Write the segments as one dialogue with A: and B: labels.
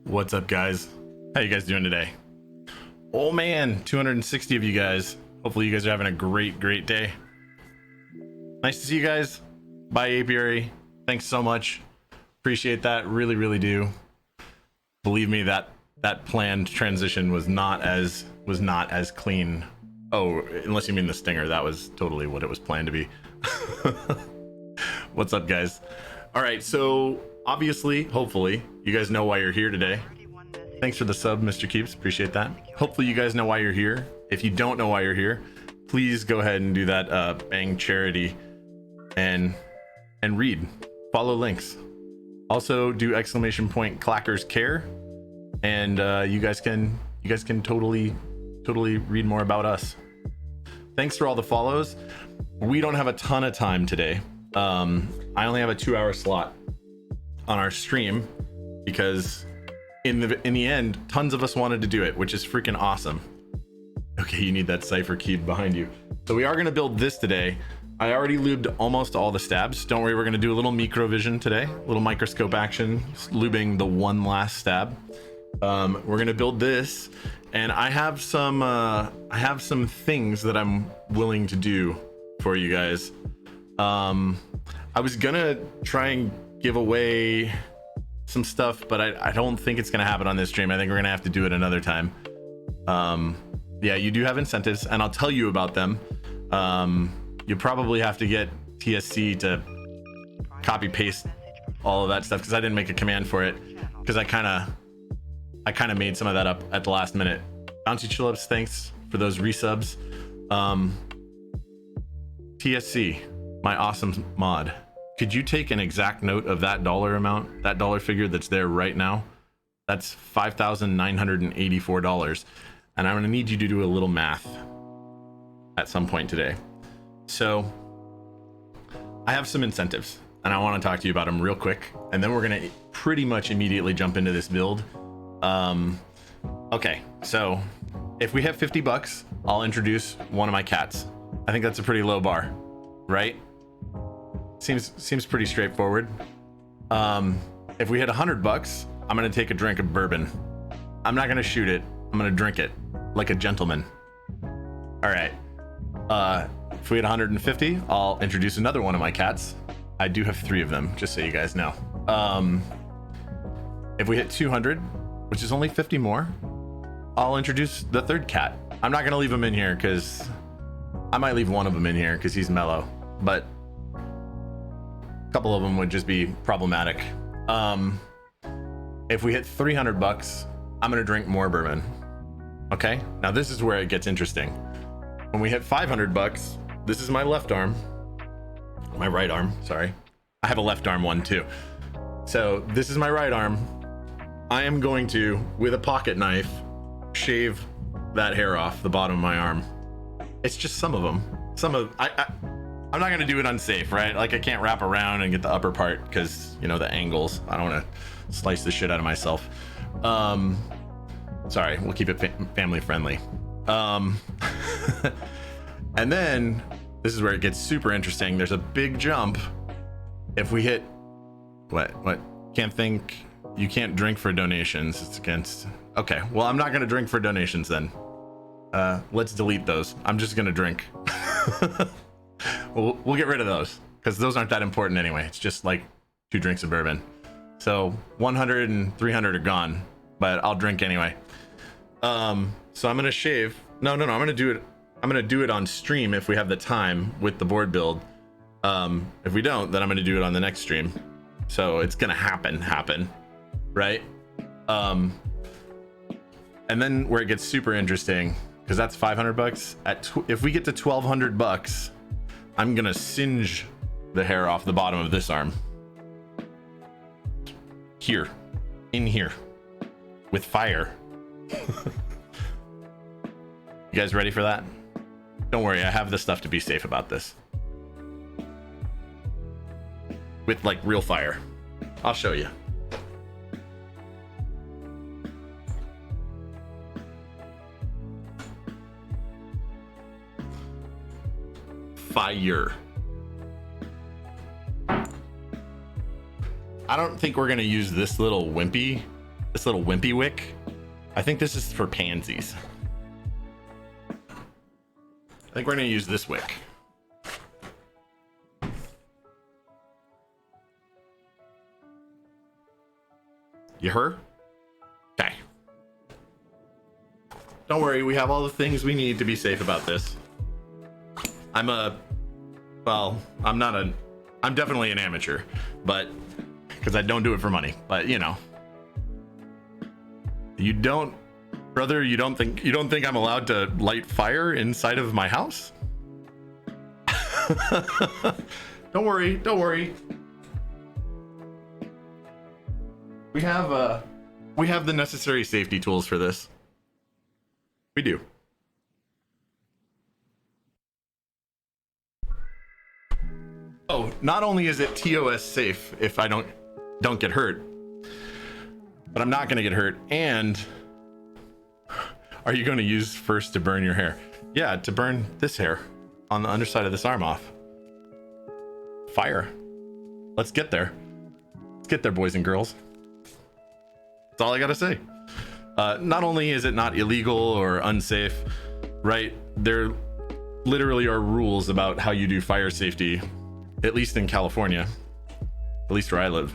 A: What's up, guys? How you guys doing today? Oh man, 260 of you guys. Hopefully you guys are having a great day. Nice to see you guys. Bye, Apiary. Thanks so much. Appreciate that. Really do. Believe me, that planned transition was not as clean. Oh, unless you mean the stinger. That was totally what it was planned to be. What's up, guys? All right, so obviously, hopefully, you guys know why you're here today. Thanks for the sub, Mr. Keeps. Appreciate that. Hopefully you guys know why you're here. If you don't know why you're here, please go ahead and do that bang charity and read. Follow links. Also do ! Clackers Care, and you guys can totally read more about us. Thanks for all the follows. We don't have a ton of time today. I only have a 2-hour slot on our stream because in the end, tons of us wanted to do it, which is freaking awesome. Okay, you need that cipher key behind you. So we are going to build this today. I already lubed almost all the stabs. Don't worry, we're going to do a little microvision today, a little microscope action, lubing the one last stab. We're going to build this, and I have some things that I'm willing to do for you guys. I was gonna try and give away some stuff, but I don't think it's gonna happen on this stream. I think we're gonna have to do it another time. Yeah, you do have incentives, and I'll tell you about them. You probably have to get TSC to copy paste all of that stuff because I didn't make a command for it because I kind of made some of that up at the last minute. Bouncy Chill-ups, thanks for those resubs. TSC, my awesome mod, could you take an exact note of that dollar amount, that dollar figure that's there right now? That's $5,984, and I'm going to need you to do a little math at some point today. So I have some incentives, and I want to talk to you about them real quick, and then we're going to pretty much immediately jump into this build. Okay, so if we have 50 bucks, I'll introduce one of my cats. I think that's a pretty low bar, right? Seems pretty straightforward. If we hit 100 bucks, I'm gonna take a drink of bourbon. I'm not gonna shoot it. I'm gonna drink it like a gentleman. All right. If we hit 150, I'll introduce another one of my cats. I do have 3 of them, just so you guys know. If we hit 200, which is only 50 more, I'll introduce the third cat. I'm not gonna leave him in here because I might leave one of them in here because he's mellow, but a couple of them would just be problematic. If we hit 300 bucks, I'm gonna drink more bourbon. Okay, now this is where it gets interesting. When we hit 500 bucks, this is my left arm, my right arm, sorry. I have a left arm one too. So this is my right arm. I am going to, with a pocket knife, shave that hair off the bottom of my arm. It's just some of them. I'm not gonna do it unsafe, right? Like I can't wrap around and get the upper part because, you know, the angles. I don't want to slice the shit out of myself. Sorry, we'll keep it family friendly. And then this is where it gets super interesting. There's a big jump. If we hit what? Can't think. You can't drink for donations. It's against. Okay, well, I'm not gonna drink for donations then. Let's delete those. I'm just gonna drink. We'll get rid of those because those aren't that important anyway. It's just like 2 drinks of bourbon. So 100 and 300 are gone, but I'll drink anyway. So I'm gonna shave. No, I'm gonna do it. I'm gonna do it on stream if we have the time with the board build. If we don't, then I'm gonna do it on the next stream. So it's gonna happen, right? And then where it gets super interesting, because that's 500 bucks. If we get to 1200 bucks, I'm gonna singe the hair off the bottom of this arm. Here, in here, with fire. You guys ready for that? Don't worry, I have the stuff to be safe about this. With like real fire. I'll show you. Fire. I don't think we're gonna use this little wimpy wick. I think this is for pansies. I think we're gonna use this wick. You heard? Okay. Don't worry, we have all the things we need to be safe about this. I'm definitely an amateur, but because I don't do it for money, but you know. You don't think I'm allowed to light fire inside of my house? Don't worry. We have the necessary safety tools for this. We do. Oh, not only is it TOS safe if I don't get hurt, but I'm not going to get hurt. And are you going to use first to burn your hair? Yeah, to burn this hair on the underside of this arm off. Fire. Let's get there. Let's get there, boys and girls. That's all I got to say. Not only is it not illegal or unsafe, right? There literally are rules about how you do fire safety, at least in California, at least where I live.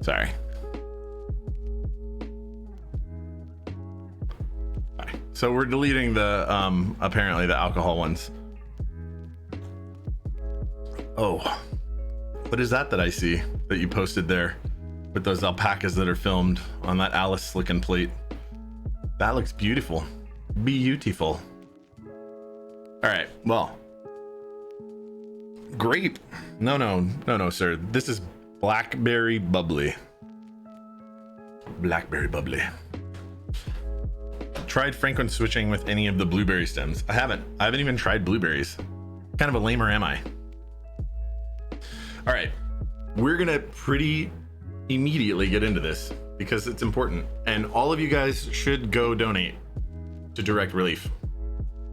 A: Sorry. Right. So we're deleting the apparently the alcohol ones. Oh, what is that I see that you posted there with those alpacas that are filmed on that Alice looking plate? That looks beautiful. Beautiful. All right, well, grape. No, sir. This is blackberry bubbly. Blackberry bubbly. Tried Franklin switching with any of the blueberry stems? I haven't even tried blueberries. What kind of a lamer am I? All right, we're gonna pretty immediately get into this because it's important, and all of you guys should go donate to Direct Relief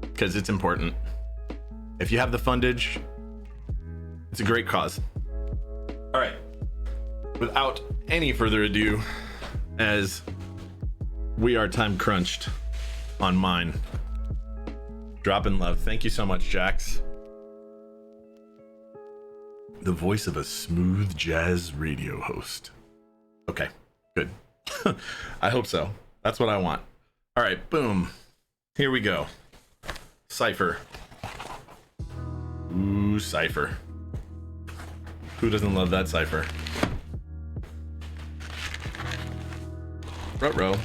A: because it's important. If you have the fundage, it's a great cause. All right, without any further ado, as we are time crunched on mine, drop in love. Thank you so much, Jax. The voice of a smooth jazz radio host. Okay, good. I hope so. That's what I want. All right, boom. Here we go. Cypher. Ooh, Cypher. Who doesn't love that Cypher? Ruh-roh.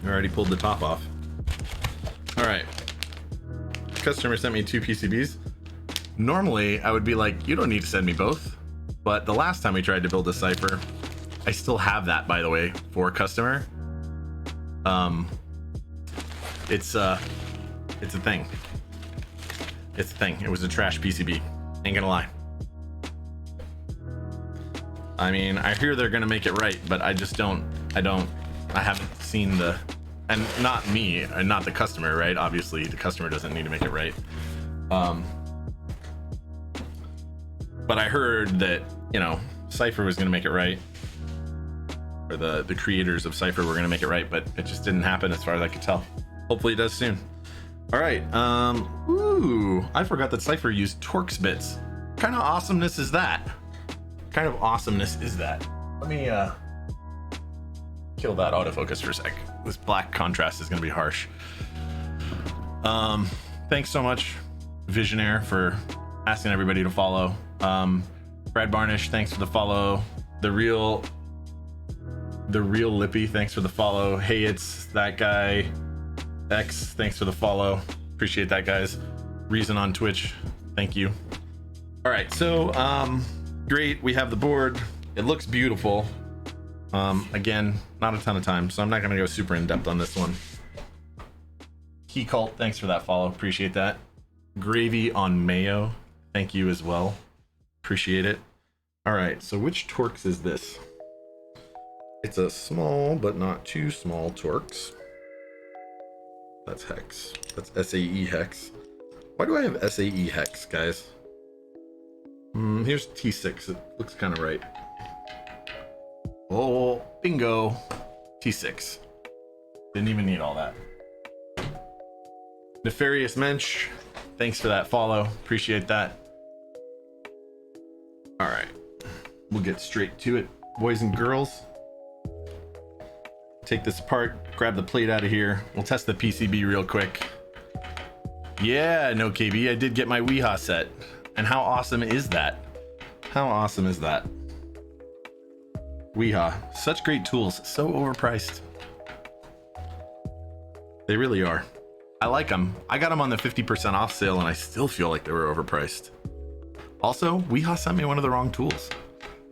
A: I already pulled the top off. All right. Customer sent me 2 PCBs. Normally, I would be like, you don't need to send me both. But the last time we tried to build a Cypher, I still have that, by the way, for a customer. It's a thing. It's a thing. It was a trash PCB. Ain't gonna lie. I mean, I hear they're gonna make it right, but I just don't. I haven't seen the, and not me, and not the customer, right? Obviously, the customer doesn't need to make it right. But I heard that, you know, Cypher was gonna make it right, or the creators of Cypher were gonna make it right, but it just didn't happen as far as I could tell. Hopefully, it does soon. All right. Ooh, I forgot that Cypher used Torx bits. What kind of awesomeness is that? What kind of awesomeness is that? Let me kill that autofocus for a sec. This black contrast is going to be harsh. Thanks so much, Visionaire, for asking everybody to follow. Brad Barnish, thanks for the follow. The real Lippy, thanks for the follow. Hey, it's that guy. X, thanks for the follow. Appreciate that, guys. Reason on Twitch, thank you. All right, so great. We have the board. It looks beautiful. Again, not a ton of time, so I'm not gonna go super in depth on this one. Key Cult, thanks for that follow. Appreciate that. Gravy on Mayo, thank you as well. Appreciate it. All right, so which Torx is this? It's a small but not too small Torx. That's hex. That's SAE hex. Why do I have SAE hex, guys? Here's T6. It looks kind of right. Oh, bingo. T6. Didn't even need all that. Nefarious Mensch, thanks for that follow. Appreciate that. All right. We'll get straight to it, boys and girls. Take this apart, grab the plate out of here. We'll test the PCB real quick. Yeah, no KB, I did get my Weehaw set. And how awesome is that? How awesome is that? Weehaw, such great tools, so overpriced. They really are. I like them. I got them on the 50% off sale and I still feel like they were overpriced. Also, Weehaw sent me one of the wrong tools.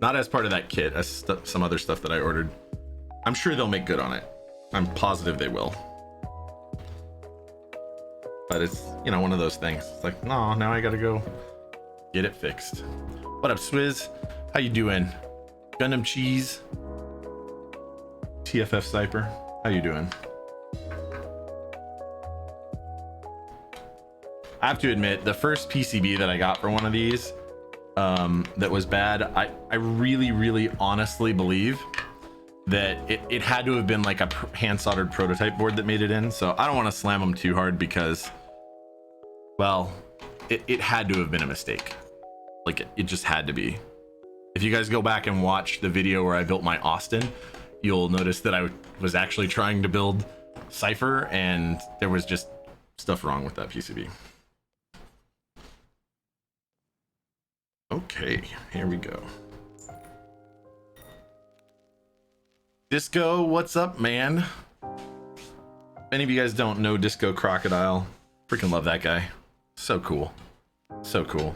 A: Not as part of that kit, as some other stuff that I ordered. I'm sure they'll make good on it. I'm positive they will. But it's, you know, one of those things. It's like, no, now I gotta go get it fixed. What up, Swizz? How you doing? Gundam Cheese? TFF Cypher? How you doing? I have to admit, the first PCB that I got for one of these that was bad, I really honestly believe that it had to have been like a hand soldered prototype board that made it in. So I don't want to slam them too hard because, well, it had to have been a mistake. Like it just had to be. If you guys go back and watch the video where I built my Austin, you'll notice that I was actually trying to build Cypher and there was just stuff wrong with that PCB. Okay, here we go. Disco, what's up, man? If any of you guys don't know Disco Crocodile, freaking love that guy. So cool. So cool.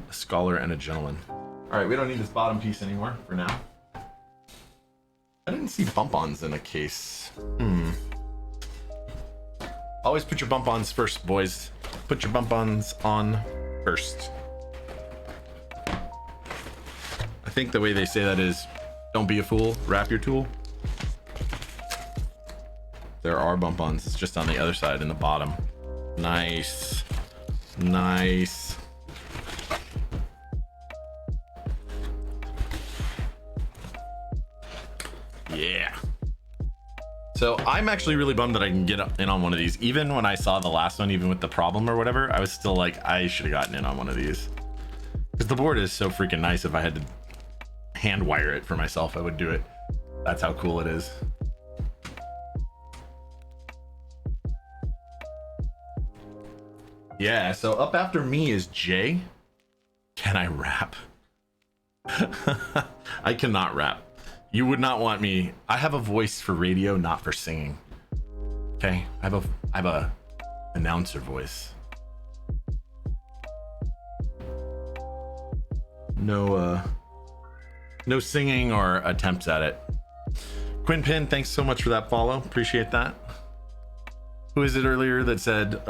A: A scholar and a gentleman. All right, we don't need this bottom piece anymore for now. I didn't see bump-ons in a case. Always put your bump-ons first, boys. Put your bump-ons on first. I think the way they say that is, don't be a fool, wrap your tool. There are bump-ons, it's just on the other side in the bottom. Nice. Nice. Yeah. So I'm actually really bummed that I can get in on one of these. Even when I saw the last one, even with the problem or whatever, I was still like, I should have gotten in on one of these. Because the board is so freaking nice. If I had to hand wire it for myself, I would do it. That's how cool it is. Yeah, so up after me is Jay. Can I rap? I cannot rap. You would not want me. I have a voice for radio, not for singing. Okay, I have a announcer voice. No singing or attempts at it. Quinn Pin, thanks so much for that follow. Appreciate that. Who is it earlier that said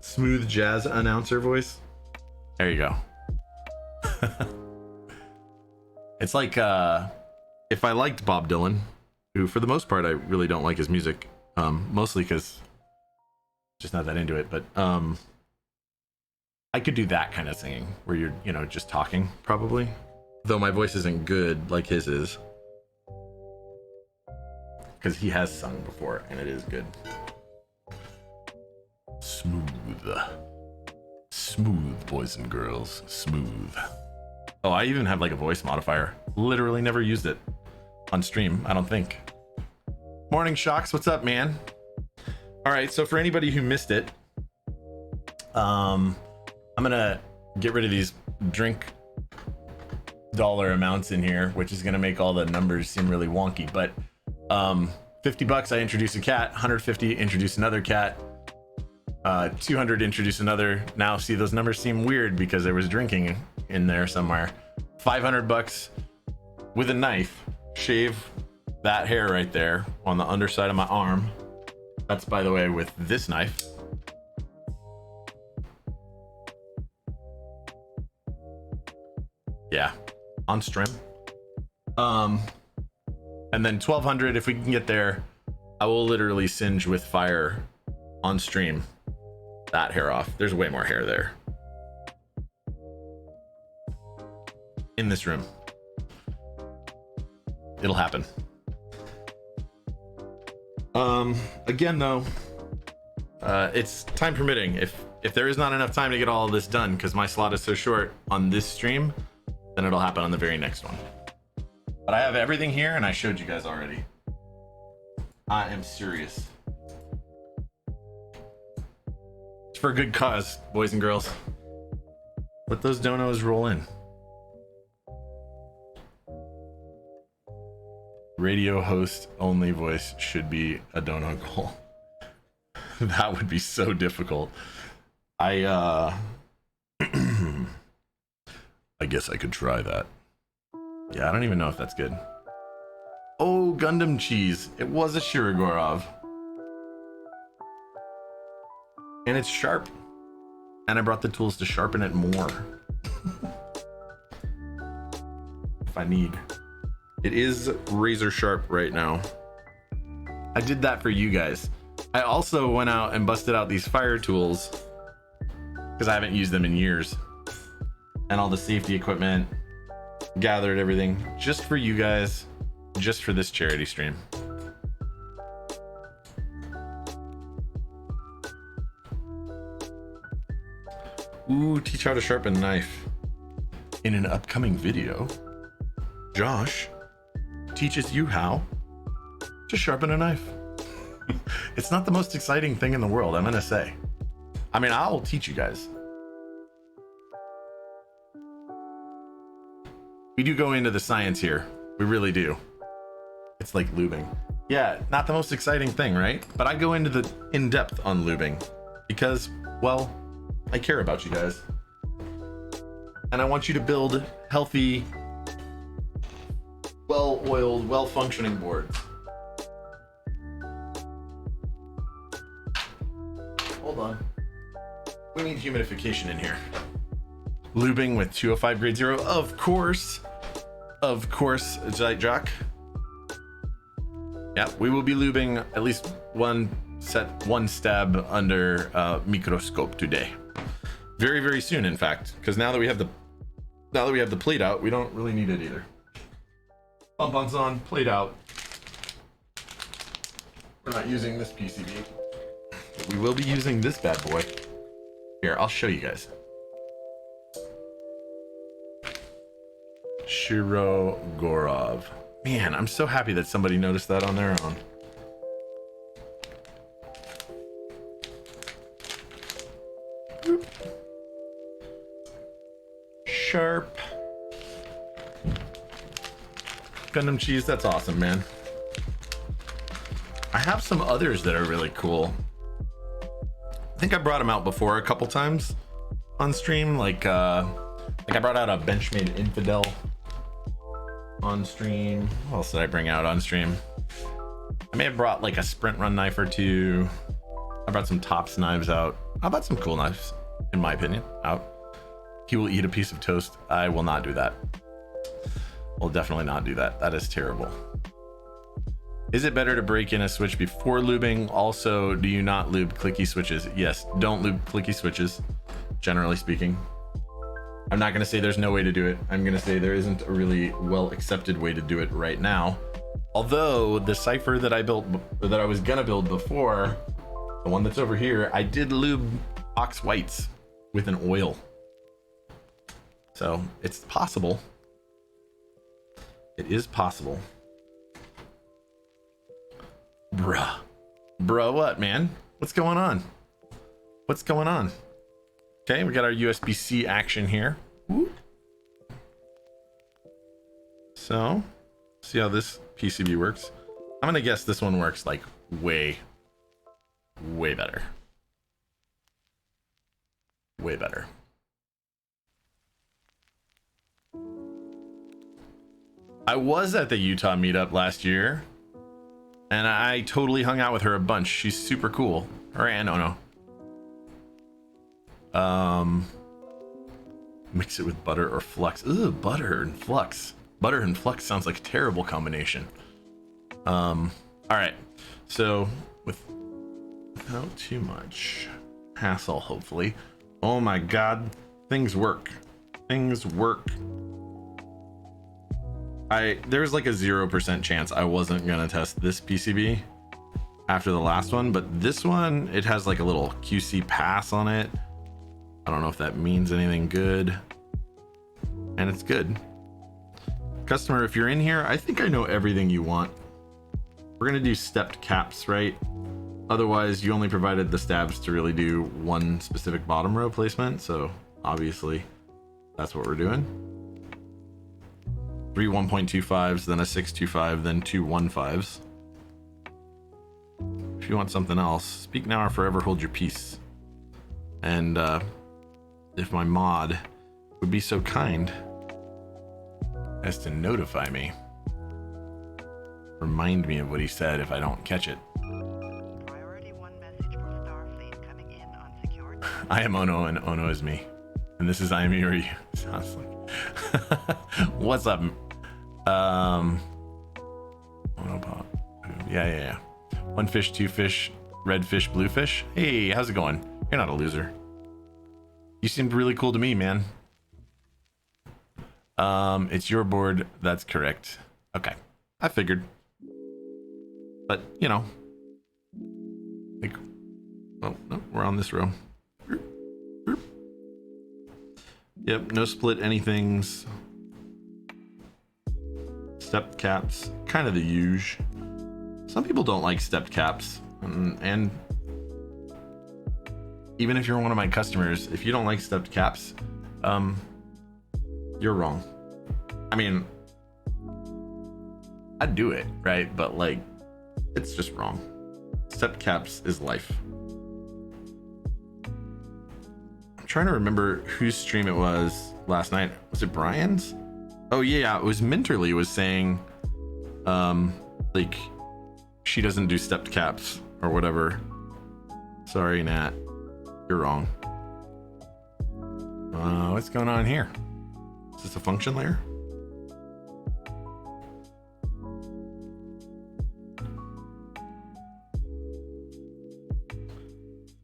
A: smooth jazz announcer voice? There you go. It's like if I liked Bob Dylan, who for the most part I really don't like his music, mostly because just not that into it, but I could do that kind of singing where you're, you know, just talking probably, though my voice isn't good like his is, because he has sung before and it is good. Smooth boys and girls, smooth. Oh, I even have like a voice modifier. Literally never used it on stream, I don't think. Morning Shocks, what's up, man? All right, so for anybody who missed it, I'm gonna get rid of these drink dollar amounts in here, which is gonna make all the numbers seem really wonky. But $50, I introduce a cat. 150, introduce another cat. 200, introduce another. Now see, those numbers seem weird because there was drinking in there somewhere. $500 with a knife, shave that hair right there on the underside of my arm. That's, by the way, with this knife. Yeah, on stream. And then 1200, if we can get there, I will literally singe with fire on stream that hair off. There's way more hair there in this room. It'll happen. Again though, it's time permitting. If there is not enough time to get all of this done because my slot is so short on this stream, then it'll happen on the very next one. But I have everything here and I showed you guys already. I am serious. It's for a good cause, boys and girls. Let those donos roll in. Radio host only voice should be a dono goal. That would be so difficult. I guess I could try that. Yeah, I don't even know if that's good. Oh, Gundam cheese. It was a Shirogorov. And it's sharp. And I brought the tools to sharpen it more. If I need. It is razor sharp right now. I did that for you guys. I also went out and busted out these fire tools because I haven't used them in years. And all the safety equipment, gathered everything just for you guys, just for this charity stream. Ooh, teach how to sharpen a knife. In an upcoming video, Josh teaches you how to sharpen a knife. It's not the most exciting thing in the world, I'm gonna say. I mean, I'll teach you guys. We do go into the science here. We really do. It's like lubing. Yeah, not the most exciting thing, right? But I go into the in-depth on lubing because, well, I care about you guys. And I want you to build healthy, well-oiled, well-functioning boards. Hold on. We need humidification in here. Lubing with 205 grade 0, of course. Of course, Jock. Yeah, we will be lubing at least one stab under microscope today. Very, very soon, in fact, because now that we have the plate out, we don't really need it either. Pump-ons on, plate out. We're not using this PCB. We will be using this bad boy. Here, I'll show you guys. Shirogorov. Man, I'm so happy that somebody noticed that on their own. Sharp. Gundam cheese, that's awesome, man. I have some others that are really cool. I think I brought them out before a couple times on stream. Like I brought out a Benchmade Infidel on stream. What else did I bring out on stream? I may have brought like a Sprint Run knife or two. I brought some Tops knives out. I brought some cool knives, in my opinion, out. He will eat a piece of toast. I will not do that. Will definitely not do that. That is terrible. Is it better to break in a switch before lubing? Also, do you not lube clicky switches? Yes, don't lube clicky switches, generally speaking. I'm not going to say there's no way to do it. I'm going to say there isn't a really well accepted way to do it right now. Although the cipher that I built, or that I was going to build before, the one that's over here, I did lube box whites with an oil. So it's possible. It is possible. Bruh, what, man? What's going on? What's going on? Okay, we got our USB-C action here. Woo. So, see how this PCB works. I'm gonna guess this one works like way better. Way better. I was at the Utah meetup last year, and I totally hung out with her a bunch. She's super cool. Or no. Mix it with butter or flux. Ooh, butter and flux. Butter and flux sounds like a terrible combination. All right. So without too much hassle, hopefully. Oh my God, things work. Things work. There's like a 0% chance I wasn't gonna test this PCB after the last one, but this one, it has like a little QC pass on it. I don't know if that means anything good, and it's good. Customer, if you're in here, I think I know everything you want. We're gonna do stepped caps, right? Otherwise, you only provided the stabs to really do one specific bottom row placement, so obviously that's what we're doing. 3 1.25s, then a 625, then 2 1.5s. If you want something else, speak now or forever hold your peace. And if my mod would be so kind as to notify me, remind me of what he said if I don't catch it.
B: Priority 1 message for Starfleet coming in on secured.
A: I am Ono and Ono is me. And this is I am Yuri. Sounds like what's up? Monopod. Yeah. 1 fish, 2 fish, red fish, blue fish. Hey, how's it going? You're not a loser. You seemed really cool to me, man. It's your board. That's correct. Okay, I figured. But you know, like, oh no, we're on this row. Yep, no split anythings. Stepped caps, kind of the huge. Some people don't like stepped caps, and even if you're one of my customers, if you don't like stepped caps, you're wrong. I mean, I'd do it, right? But like, it's just wrong. Stepped caps is life. I'm trying to remember whose stream it was last night. Was it Brian's? Oh yeah, it was Minterly was saying, like, she doesn't do stepped caps or whatever. Sorry, Nat, you're wrong. What's going on here? Is this a function layer?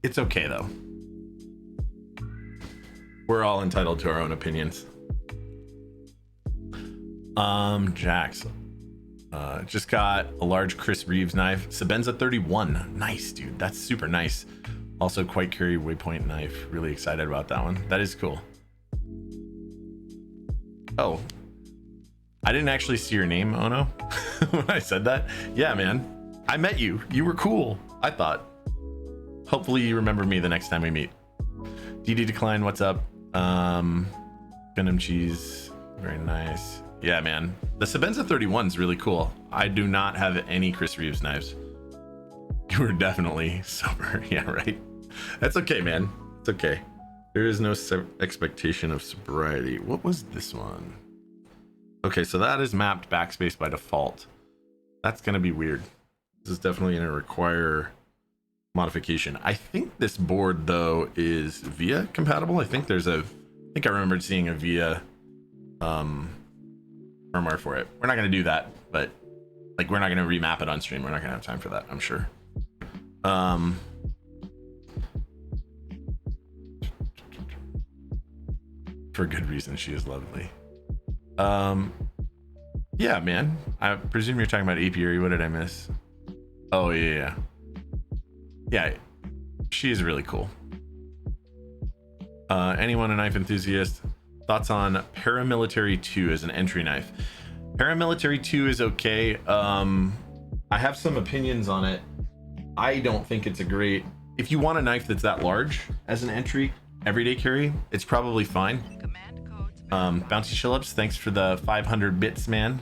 A: It's okay though. We're all entitled to our own opinions. Jax. Just got a large Chris Reeves knife. Sabenza 31. Nice, dude. That's super nice. Also, quite carry waypoint knife. Really excited about that one. That is cool. Oh, I didn't actually see your name, Ono, when I said that. Yeah, man. I met you. You were cool, I thought. Hopefully you remember me the next time we meet. DD Decline, what's up? Gundam Cheese. Very nice. Yeah, man. The Sabenza 31 is really cool. I do not have any Chris Reeves knives. You were definitely sober. Yeah, right. That's okay, man. It's okay. There is no expectation of sobriety. What was this one? Okay, so that is mapped backspace by default. That's going to be weird. This is definitely going to require modification. I think this board, though, is VIA compatible. I think there's a... I think I remembered seeing a VIA firmware for it. We're not going to do that, but like we're not going to remap it on stream. We're not going to have time for that, I'm sure. For good reason, she is lovely. Yeah, man. I presume you're talking about apiary. What did I miss? Oh, yeah. Yeah, she is really cool. Anyone a knife enthusiast? Thoughts on Paramilitary 2 as an entry knife? Paramilitary 2 is okay. I have some opinions on it. I don't think it's a great... If you want a knife that's that large as an entry, everyday carry, it's probably fine. Bouncy Shillups, thanks for the 500 bits, man.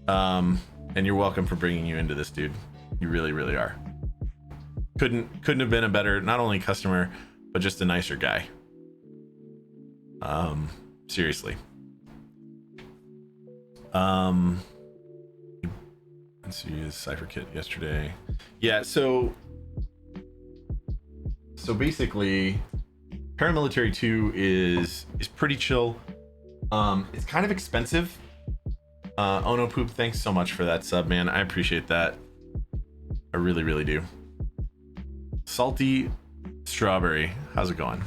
A: And you're welcome for bringing you into this, dude. You really, really are. Couldn't have been a better, not only customer, but just a nicer guy. Seriously. Let's see his cipher kit yesterday. Yeah, so basically Paramilitary 2 is pretty chill. It's kind of expensive. Ono Poop, thanks so much for that sub, man. I appreciate that. I really, really do. Salty Strawberry, how's it going?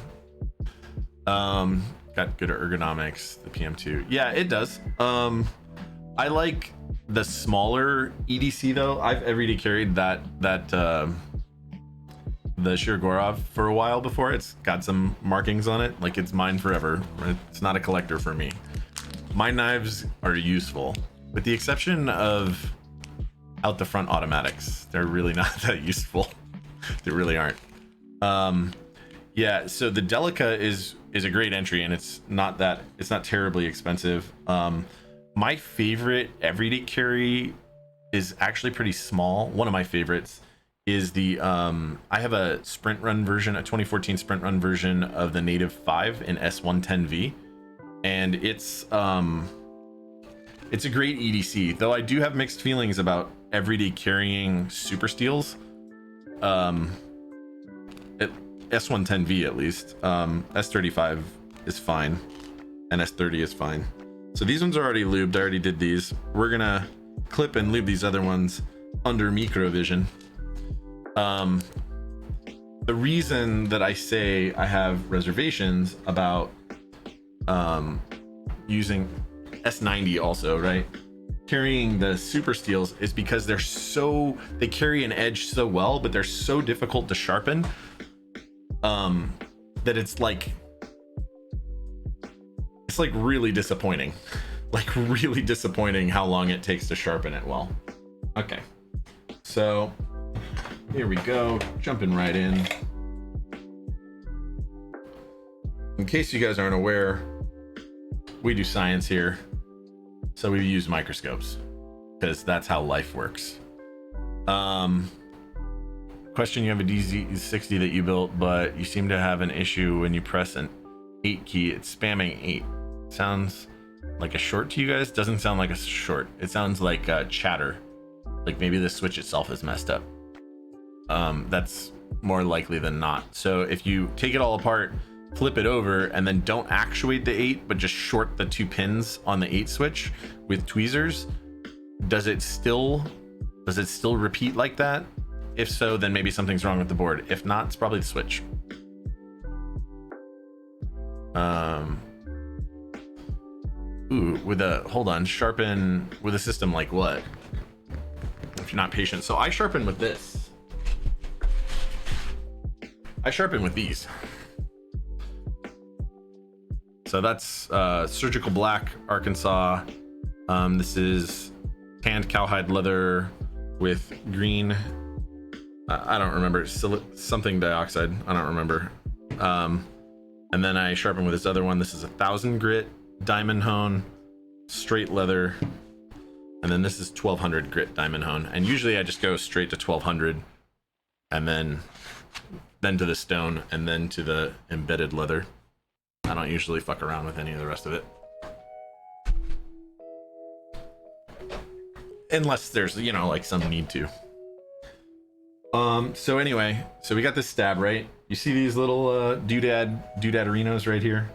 A: Got good ergonomics, the PM2. Yeah, it does. I like the smaller EDC though. I've everyday carried the Shirogorov for a while before. It's got some markings on it, like it's mine forever. It's not a collector for me. My knives are useful, with the exception of out the front automatics. They're really not that useful. They really aren't. Yeah, so the Delica is a great entry, and it's not terribly expensive. My favorite everyday carry is actually pretty small. One of my favorites is the I have a sprint run version, a 2014 sprint run version of the Native 5 in S110V, and it's a great EDC, though I do have mixed feelings about everyday carrying super steels. S110V at least. S35 is fine, and S30 is fine. So these ones are already lubed. I already did these. We're gonna clip and lube these other ones under microvision. The reason that I say I have reservations about using S90 also, right, carrying the super steels, is because they carry an edge so well, but they're so difficult to sharpen that it's like really disappointing. Like really disappointing how long it takes to sharpen it well. Okay, so here we go, jumping right in. In case you guys aren't aware, we do science here, so we use microscopes because that's how life works. Question: you have a DZ60 that you built, but you seem to have an issue when you press an 8 key. It's spamming 8. Sounds like a short to you guys? Doesn't sound like a short. It sounds like chatter. Like maybe the switch itself is messed up. That's more likely than not. So if you take it all apart, flip it over, and then don't actuate the 8, but just short the 2 pins on the 8 switch with tweezers, does it still repeat like that? If so, then maybe something's wrong with the board. If not, it's probably the switch. Ooh, hold on, sharpen with a system like what? if you're not patient. So I sharpen with this. I sharpen with these. So that's surgical black Arkansas. This is tanned cowhide leather with green. I don't remember, something dioxide. I don't remember. And then I sharpen with this other one. This is 1,000 grit diamond hone, straight leather. And then this is 1,200 grit diamond hone. And usually I just go straight to 1,200 and then to the stone and then to the embedded leather. I don't usually fuck around with any of the rest of it. Unless there's, you know, like some need to. So anyway, so we got this stab, right? You see these little doodadderinos right here?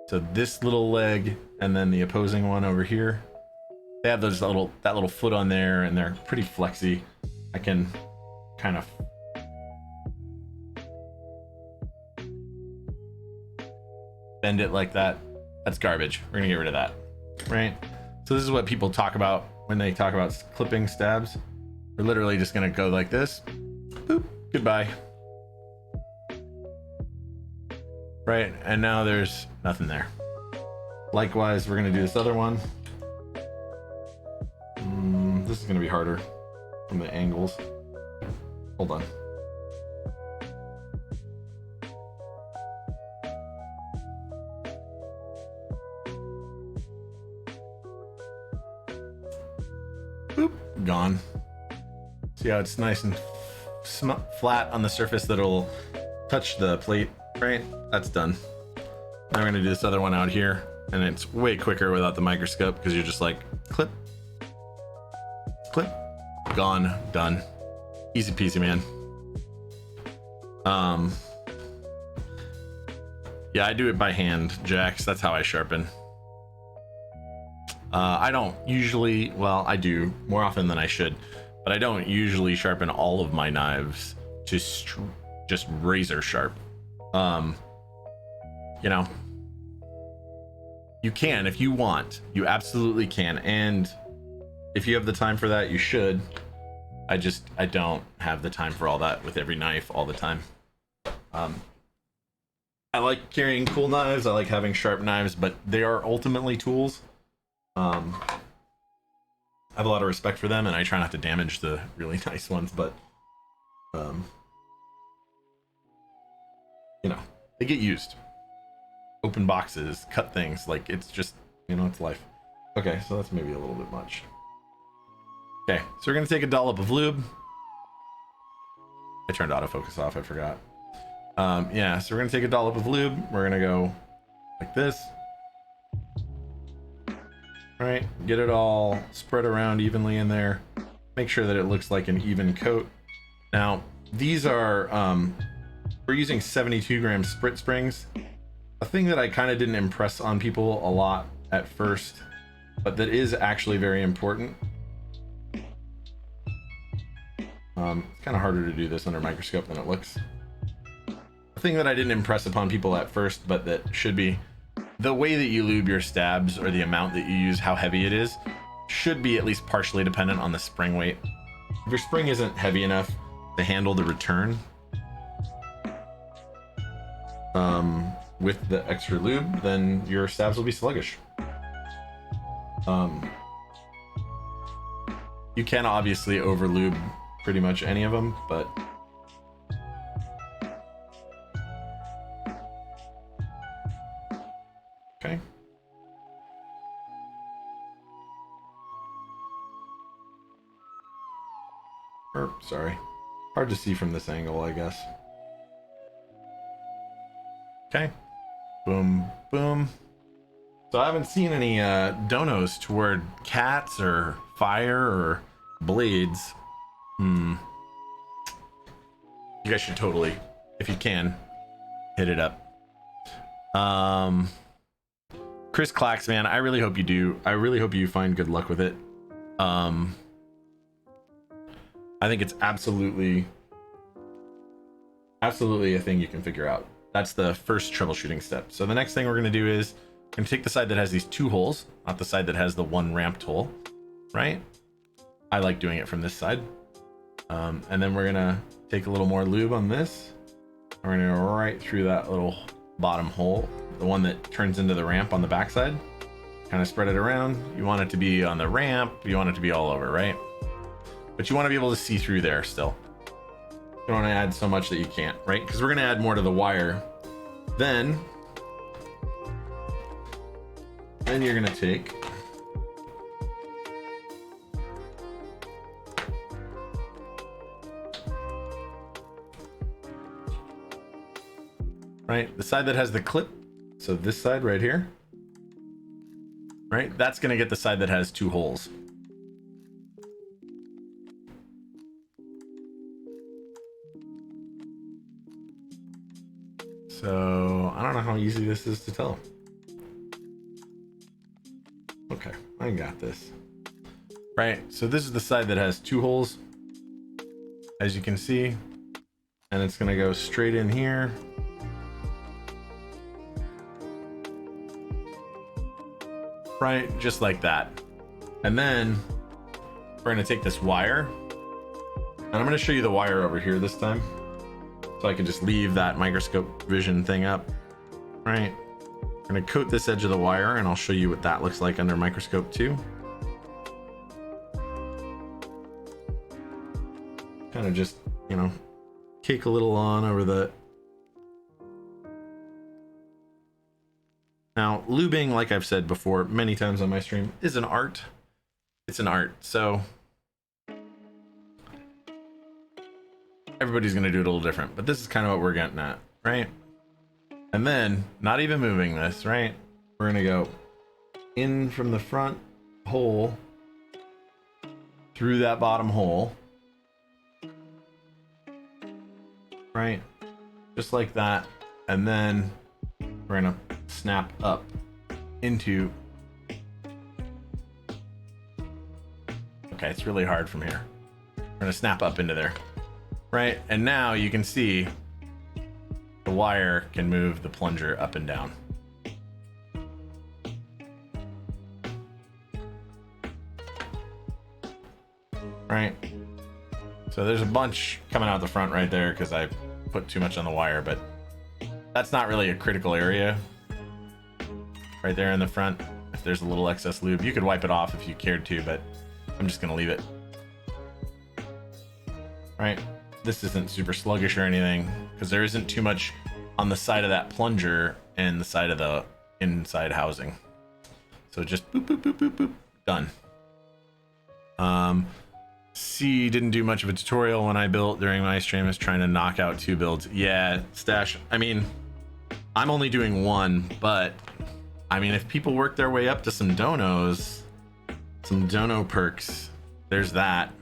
A: So this little leg and then the opposing one over here. They have that little foot on there, and they're pretty flexy. I can kind of bend it like that. That's garbage. We're gonna get rid of that, right? So this is what people talk about when they talk about clipping stabs. We're literally just gonna go like this. Boop, goodbye. Right, and now there's nothing there. Likewise, we're gonna do this other one. This is gonna be harder from the angles. Hold on. Boop, gone. See how it's nice and flat on the surface that'll touch the plate, right? That's done. Now we're gonna do this other one out here, and it's way quicker without the microscope because you're just like clip, clip, gone, done. Easy peasy, man. Yeah, I do it by hand, Jax. That's how I sharpen. I don't usually, well, I do more often than I should, but I don't usually sharpen all of my knives to just razor sharp. You know, you can if you want. You absolutely can, and if you have the time for that, you should. I don't have the time for all that with every knife all the time. I like carrying cool knives. I like having sharp knives, but they are ultimately tools. I have a lot of respect for them, and I try not to damage the really nice ones, but you know, they get used. Open boxes, cut things, like it's just, you know, it's life. Okay, so that's maybe a little bit much. Okay, so we're gonna take a dollop of lube. I turned autofocus off, I forgot. Yeah, so we're gonna take a dollop of lube. We're gonna go like this. All right, get it all spread around evenly in there. Make sure that it looks like an even coat. Now, these are, we're using 72 gram sprit springs. A thing that I kind of didn't impress on people a lot at first, but that is actually very important. It's kind of harder to do this under a microscope than it looks. A thing that I didn't impress upon people at first, but that should be, the way that you lube your stabs, or the amount that you use, how heavy it is, should be at least partially dependent on the spring weight. If your spring isn't heavy enough to handle the return with the extra lube, then your stabs will be sluggish. You can obviously over lube pretty much any of them, but okay. Sorry. Hard to see from this angle, I guess. Okay. Boom, boom. So I haven't seen any donos toward cats or fire or blades. You guys should totally, if you can, hit it up. Chris Clacks, man, I really hope you do. I really hope you find good luck with it. I think it's absolutely a thing you can figure out. That's the first troubleshooting step. So the next thing we're going to do is I'm going to take the side that has these two holes, not the side that has the one ramped hole, right? I like doing it from this side. And then we're gonna take a little more lube on this. We're gonna go right through that little bottom hole, the one that turns into the ramp on the backside. Kind of spread it around. You want it to be on the ramp, you want it to be all over, right? But you want to be able to see through there still. You don't want to add so much that you can't, right? Because we're gonna add more to the wire. Then you're gonna take right, the side that has the clip, so this side right here, right, that's gonna get the side that has 2 holes. So I don't know how easy this is to tell. Okay, I got this. Right, so this is the side that has 2 holes, as you can see, and it's gonna go straight in here. Right, just like that. And then we're gonna take this wire, and I'm gonna show you the wire over here this time, so I can just leave that microscope vision thing up. Right, we're gonna coat this edge of the wire, and I'll show you what that looks like under microscope too. Kind of just, you know, cake a little on over the. Now, lubing, like I've said before many times on my stream, is an art. It's an art, so everybody's gonna do it a little different, but this is kind of what we're getting at, right? And then, not even moving this, right? We're gonna go in from the front hole through that bottom hole, right? Just like that, and then we're gonna snap up into. Okay, it's really hard from here. We're gonna snap up into there, right? And now you can see the wire can move the plunger up and down. Right? So there's a bunch coming out the front right there because I put too much on the wire, but that's not really a critical area. Right there in the front, if there's a little excess lube, you could wipe it off if you cared to, but I'm just gonna leave it. Right, this isn't super sluggish or anything because there isn't too much on the side of that plunger and the side of the inside housing. So just boop boop boop boop boop, done. C didn't do much of a tutorial when I built during my stream. I was trying to knock out 2 builds. Yeah, Stash, I mean, I'm only doing 1, but I mean, if people work their way up to some donos, some dono perks, there's that.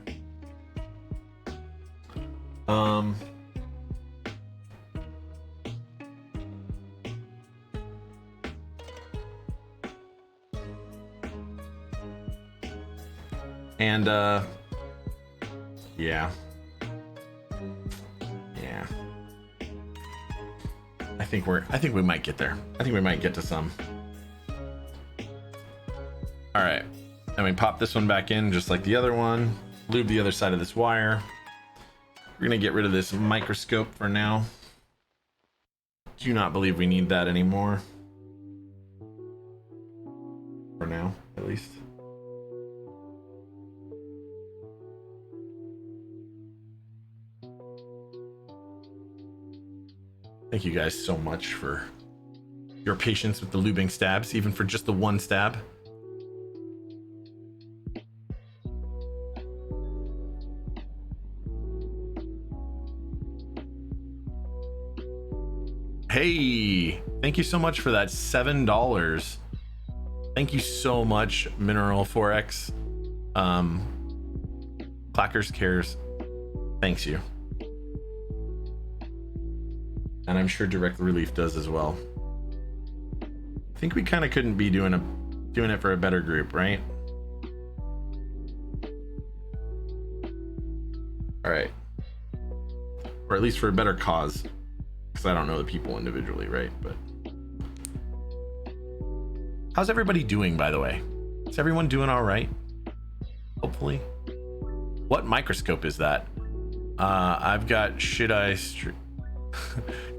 A: And yeah. I think we might get there. I think we might get to some. All right, then we pop this one back in just like the other one, lube the other side of this wire. We're gonna get rid of this microscope for now. Do not believe we need that anymore. For now, at least. Thank you guys so much for your patience with the lubing stabs, even for just the 1 stab. Hey, thank you so much for that $7. Thank you so much, Mineral 4X. Clackers Cares, thanks you. And I'm sure Direct Relief does as well. I think we kind of couldn't be doing it for a better group, right? All right, or at least for a better cause, because I don't know the people individually, right? But how's everybody doing, by the way? Is everyone doing all right? Hopefully. What microscope is that? I've got should I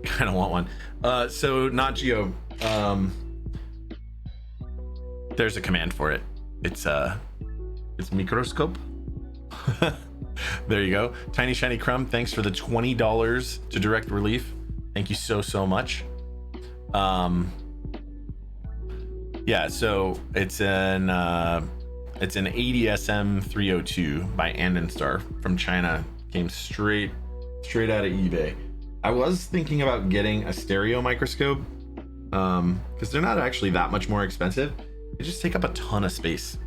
A: kind of want one. So not Geo. There's a command for it. It's microscope. There you go. Tiny Shiny Crumb, thanks for the $20 to Direct Relief. Thank you so much. Yeah, so it's an ADSM 302 by Andenstar from China. Came straight out of eBay. I was thinking about getting a stereo microscope because they're not actually that much more expensive. They just take up a ton of space.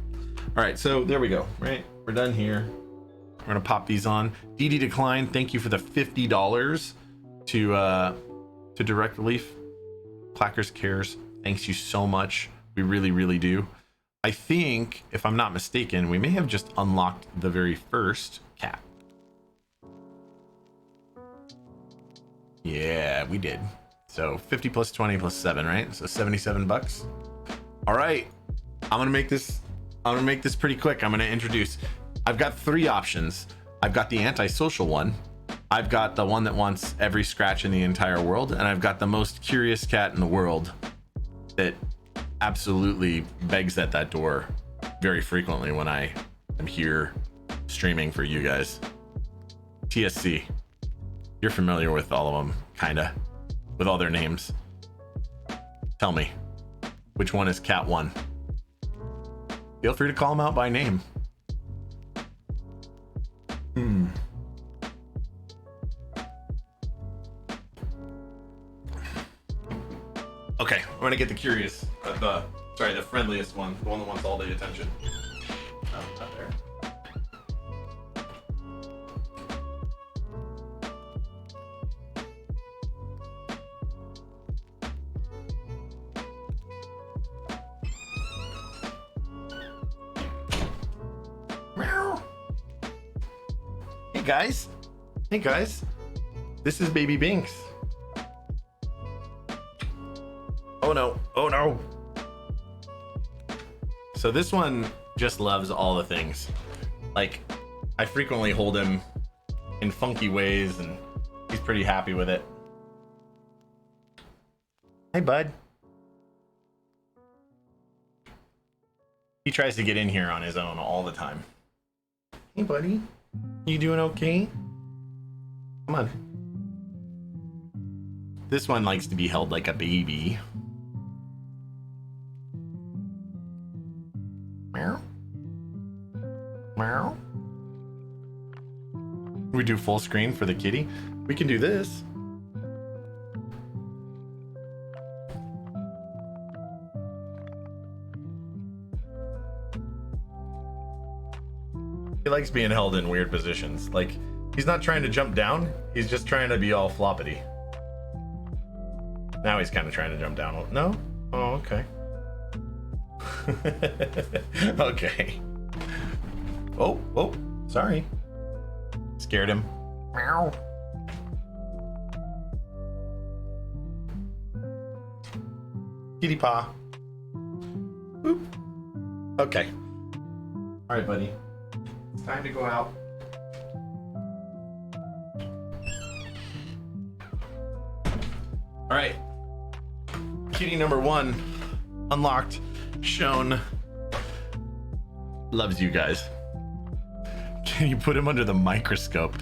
A: All right, so there we go. Right, we're done here. We're gonna pop these on. DD Decline, thank you for the $50 to Direct Relief. Clackers Cares, thanks you so much. We really do. I think, if I'm not mistaken, we may have just unlocked the very first cat. Yeah, we did. So 50 plus 20 plus 7, right? So 77 bucks. All right, I'm gonna make this pretty quick. I'm gonna introduce. I've got 3 options. I've got the antisocial one. I've got the one that wants every scratch in the entire world, and I've got the most curious cat in the world that absolutely begs at that door very frequently when I am here streaming for you guys. TSC, you're familiar with all of them, kinda, with all their names. Tell me, which one is cat 1? Feel free to call them out by name. Okay, I'm gonna get the curious, the friendliest one, the one that wants all the attention. Oh, not there. Meow. Hey guys, this is Baby Binks. Oh no. So this one just loves all the things. Like, I frequently hold him in funky ways and he's pretty happy with it. Hey bud. He tries to get in here on his own all the time. Hey buddy, you doing okay? Come on. This one likes to be held like a baby. Meow. Meow. We do full screen for the kitty. We can do this. He likes being held in weird positions. Like, he's not trying to jump down, he's just trying to be all floppity. Now he's kind of trying to jump down. No? Oh, okay. Okay. Oh, sorry. Scared him. Meow. Kitty paw. Boop. Okay. All right, buddy. It's time to go out. All right. Kitty number 1 unlocked, shown. Loves you guys. Can you put him under the microscope?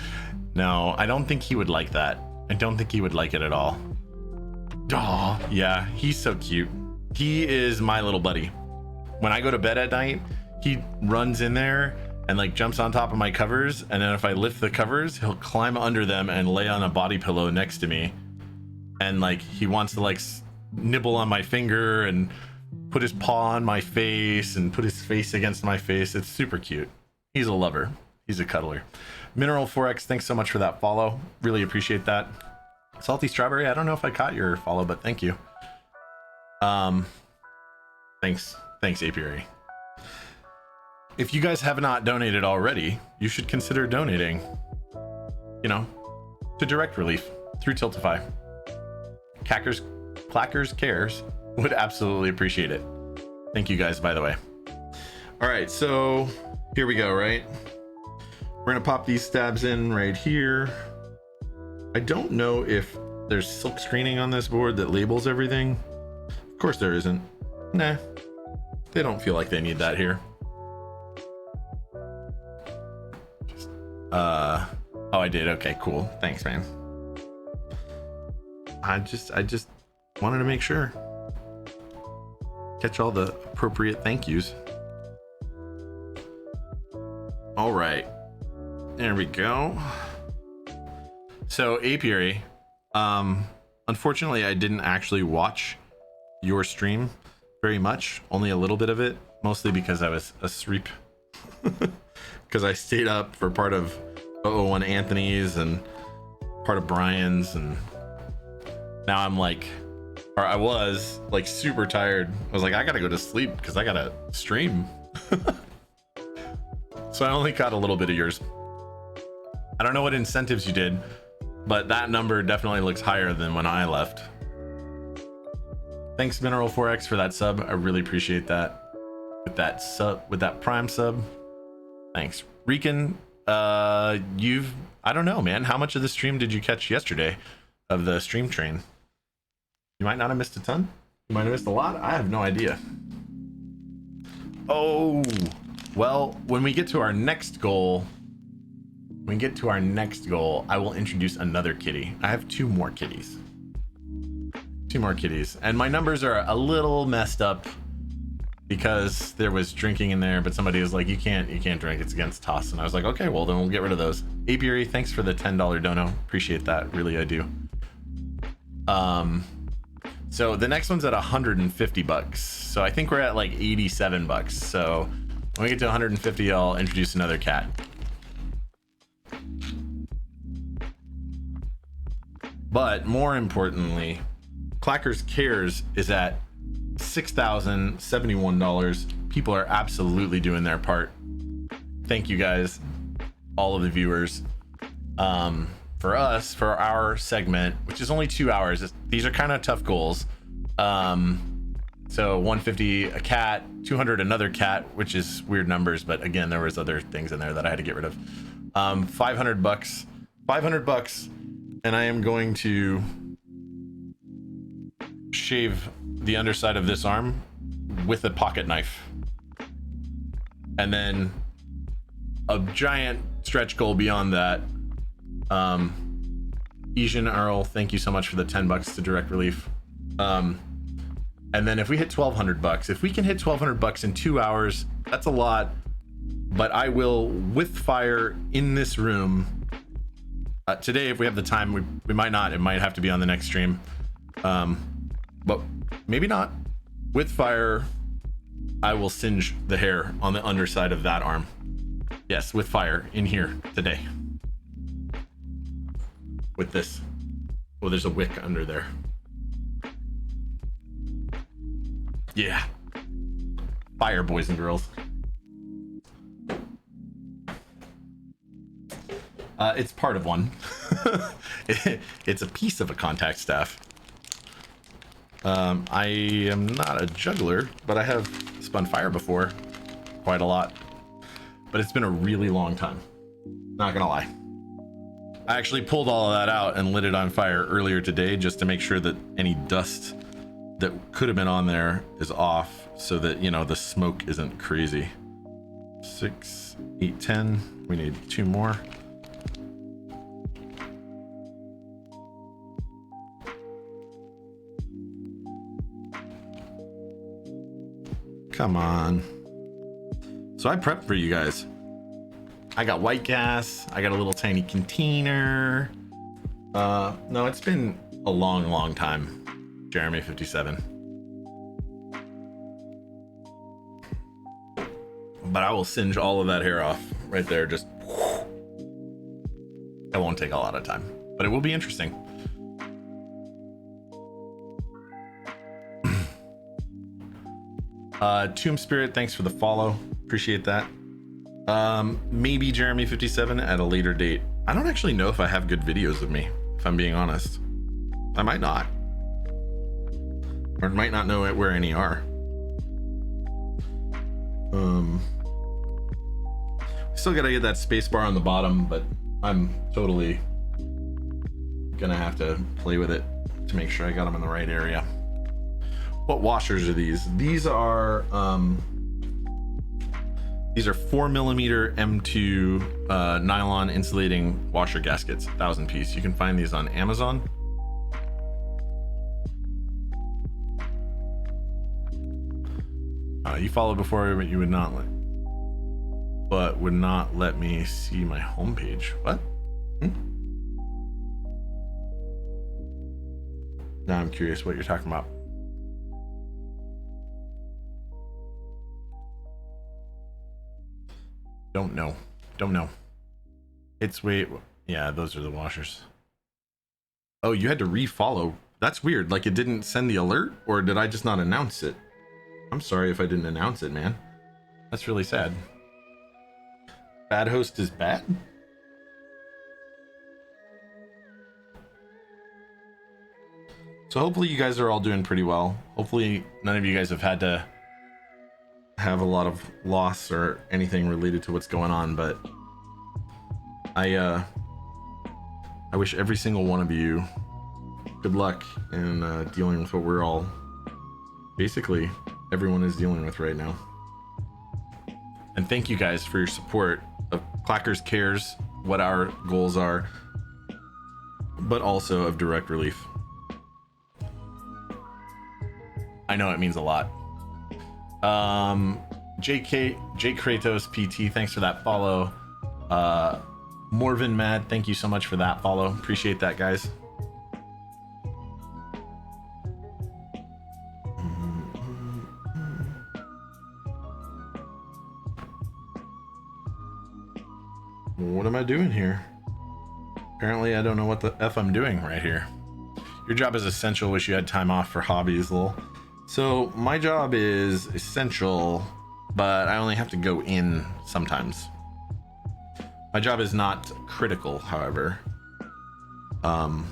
A: No, I don't think he would like that. I don't think he would like it at all. Aw, yeah, he's so cute. He is my little buddy. When I go to bed at night, he runs in there and like jumps on top of my covers, and then if I lift the covers, he'll climb under them and lay on a body pillow next to me. And like he wants to like nibble on my finger and put his paw on my face and put his face against my face. It's super cute. He's a lover. He's a cuddler. Mineral 4X, thanks so much for that follow. Really appreciate that. Salty Strawberry, I don't know if I caught your follow, but thank you. Thanks Apiary. If you guys have not donated already, you should consider donating, you know, to Direct Relief through Tiltify. Clackers Cares would absolutely appreciate it. Thank you guys, by the way. All right, so here we go, right? We're gonna pop these stabs in right here. I don't know if there's silk screening on this board that labels everything. Of course there isn't. Nah, they don't feel like they need that here. Oh, I did. Okay, cool. Thanks, man. I just wanted to make sure. Catch all the appropriate thank yous. All right, there we go. So apiary, unfortunately I didn't actually watch your stream very much, only a little bit of it, mostly because I was asleep. Because I stayed up for part of 001 Anthony's and part of Brian's, and now I'm like, or I was like super tired. I was like, I gotta go to sleep because I gotta stream. So I only caught a little bit of yours. I don't know what incentives you did, but that number definitely looks higher than when I left. Thanks Mineral 4X for that sub. I really appreciate that. With that prime sub. Thanks. Rican, I don't know, man. How much of the stream did you catch yesterday of the stream train? You might not have missed a ton. You might have missed a lot. I have no idea. Oh, well, when we get to our next goal, I will introduce another kitty. I have two more kitties. And my numbers are a little messed up because there was drinking in there, but somebody was like, you can't drink, it's against TOS. And I was like, okay, well then we'll get rid of those. Apiary, thanks for the $10 dono. Appreciate that, really I do. So the next one's at 150 bucks. So I think we're at like 87 bucks. So when we get to 150, I'll introduce another cat. But more importantly, Clackers Cares is at $6,071. People are absolutely doing their part. Thank you guys, all of the viewers. For us, for our segment, which is only 2 hours, these are kind of tough goals. So 150 a cat, 200 another cat, which is weird numbers, but again, there was other things in there that I had to get rid of. 500 bucks, and I am going to shave the underside of this arm with a pocket knife. And then a giant stretch goal beyond that. Asian Earl, thank you so much for the 10 bucks to Direct Relief. And then if we hit 1,200 bucks, if we can hit 1,200 bucks in 2 hours, that's a lot. But I will, with fire in this room, today, if we have the time, we might not. It might have to be on the next stream. But maybe not. With fire, I will singe the hair on the underside of that arm. Yes, with fire in here today. With this. Oh, there's a wick under there. Yeah. Fire, boys and girls. It's part of one. It's a piece of a contact staff. I am not a juggler, but I have spun fire before. Quite a lot. But it's been a really long time. Not gonna lie. I actually pulled all of that out and lit it on fire earlier today just to make sure that any dust that could have been on there is off, so that, you know, the smoke isn't crazy. 6, 8, 10. We need 2 more. Come on. So I prepped for you guys. I got white gas. I got a little tiny container. No, it's been a long time. Jeremy 57. But I will singe all of that hair off right there. Just, it won't take a lot of time, but it will be interesting. Tomb Spirit, thanks for the follow. Appreciate that. Maybe Jeremy 57 at a later date. I don't actually know if I have good videos of me, if I'm being honest. I might not. Or might not know where any still gotta get that space bar on the bottom, but I'm totally gonna have to play with it to make sure I got them in the right area. What washers are these? These are 4mm M2 nylon insulating washer gaskets, 1,000 piece. You can find these on Amazon. You followed before, but you would not let me see my homepage. What? Now I'm curious what you're talking about. Don't know. It's wait, yeah, those are the washers. Oh, you had to refollow. That's weird. Like it didn't send the alert, or did I just not announce it? I'm sorry if I didn't announce it, man. That's really sad. Bad host is bad? So hopefully you guys are all doing pretty well. Hopefully none of you guys have had to have a lot of loss or anything related to what's going on, but I wish every single one of you good luck in dealing with what we're all basically everyone is dealing with right now. And thank you guys for your support of Clackers Cares, what our goals are, but also of direct relief. I know it means a lot. J Kratos PT, thanks for that follow. Morvin Mad, thank you so much for that follow. Appreciate that, guys. What am I doing here? Apparently I don't know what the F I'm doing right here. Your job is essential. Wish you had time off for hobbies, lol. So my job is essential, but I only have to go in sometimes. My job is not critical, however. I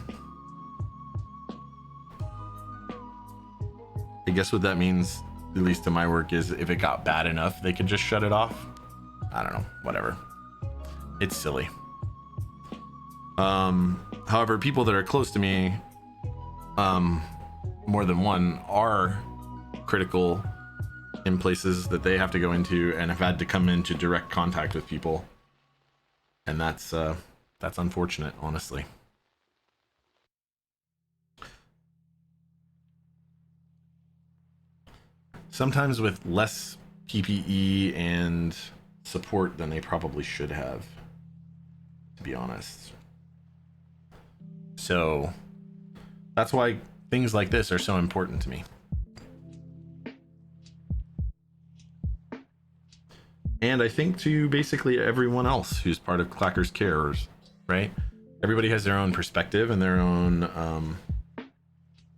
A: guess what that means, at least in my work, is if it got bad enough, they could just shut it off. I don't know, whatever. It's silly. However, people that are close to me, more than one, are critical in places that they have to go into and have had to come into direct contact with people, and that's unfortunate, honestly. Sometimes with less PPE and support than they probably should have, to be honest. So that's why things like this are so important to me. And I think to basically everyone else who's part of Clackers Cares, right? Everybody has their own perspective and their own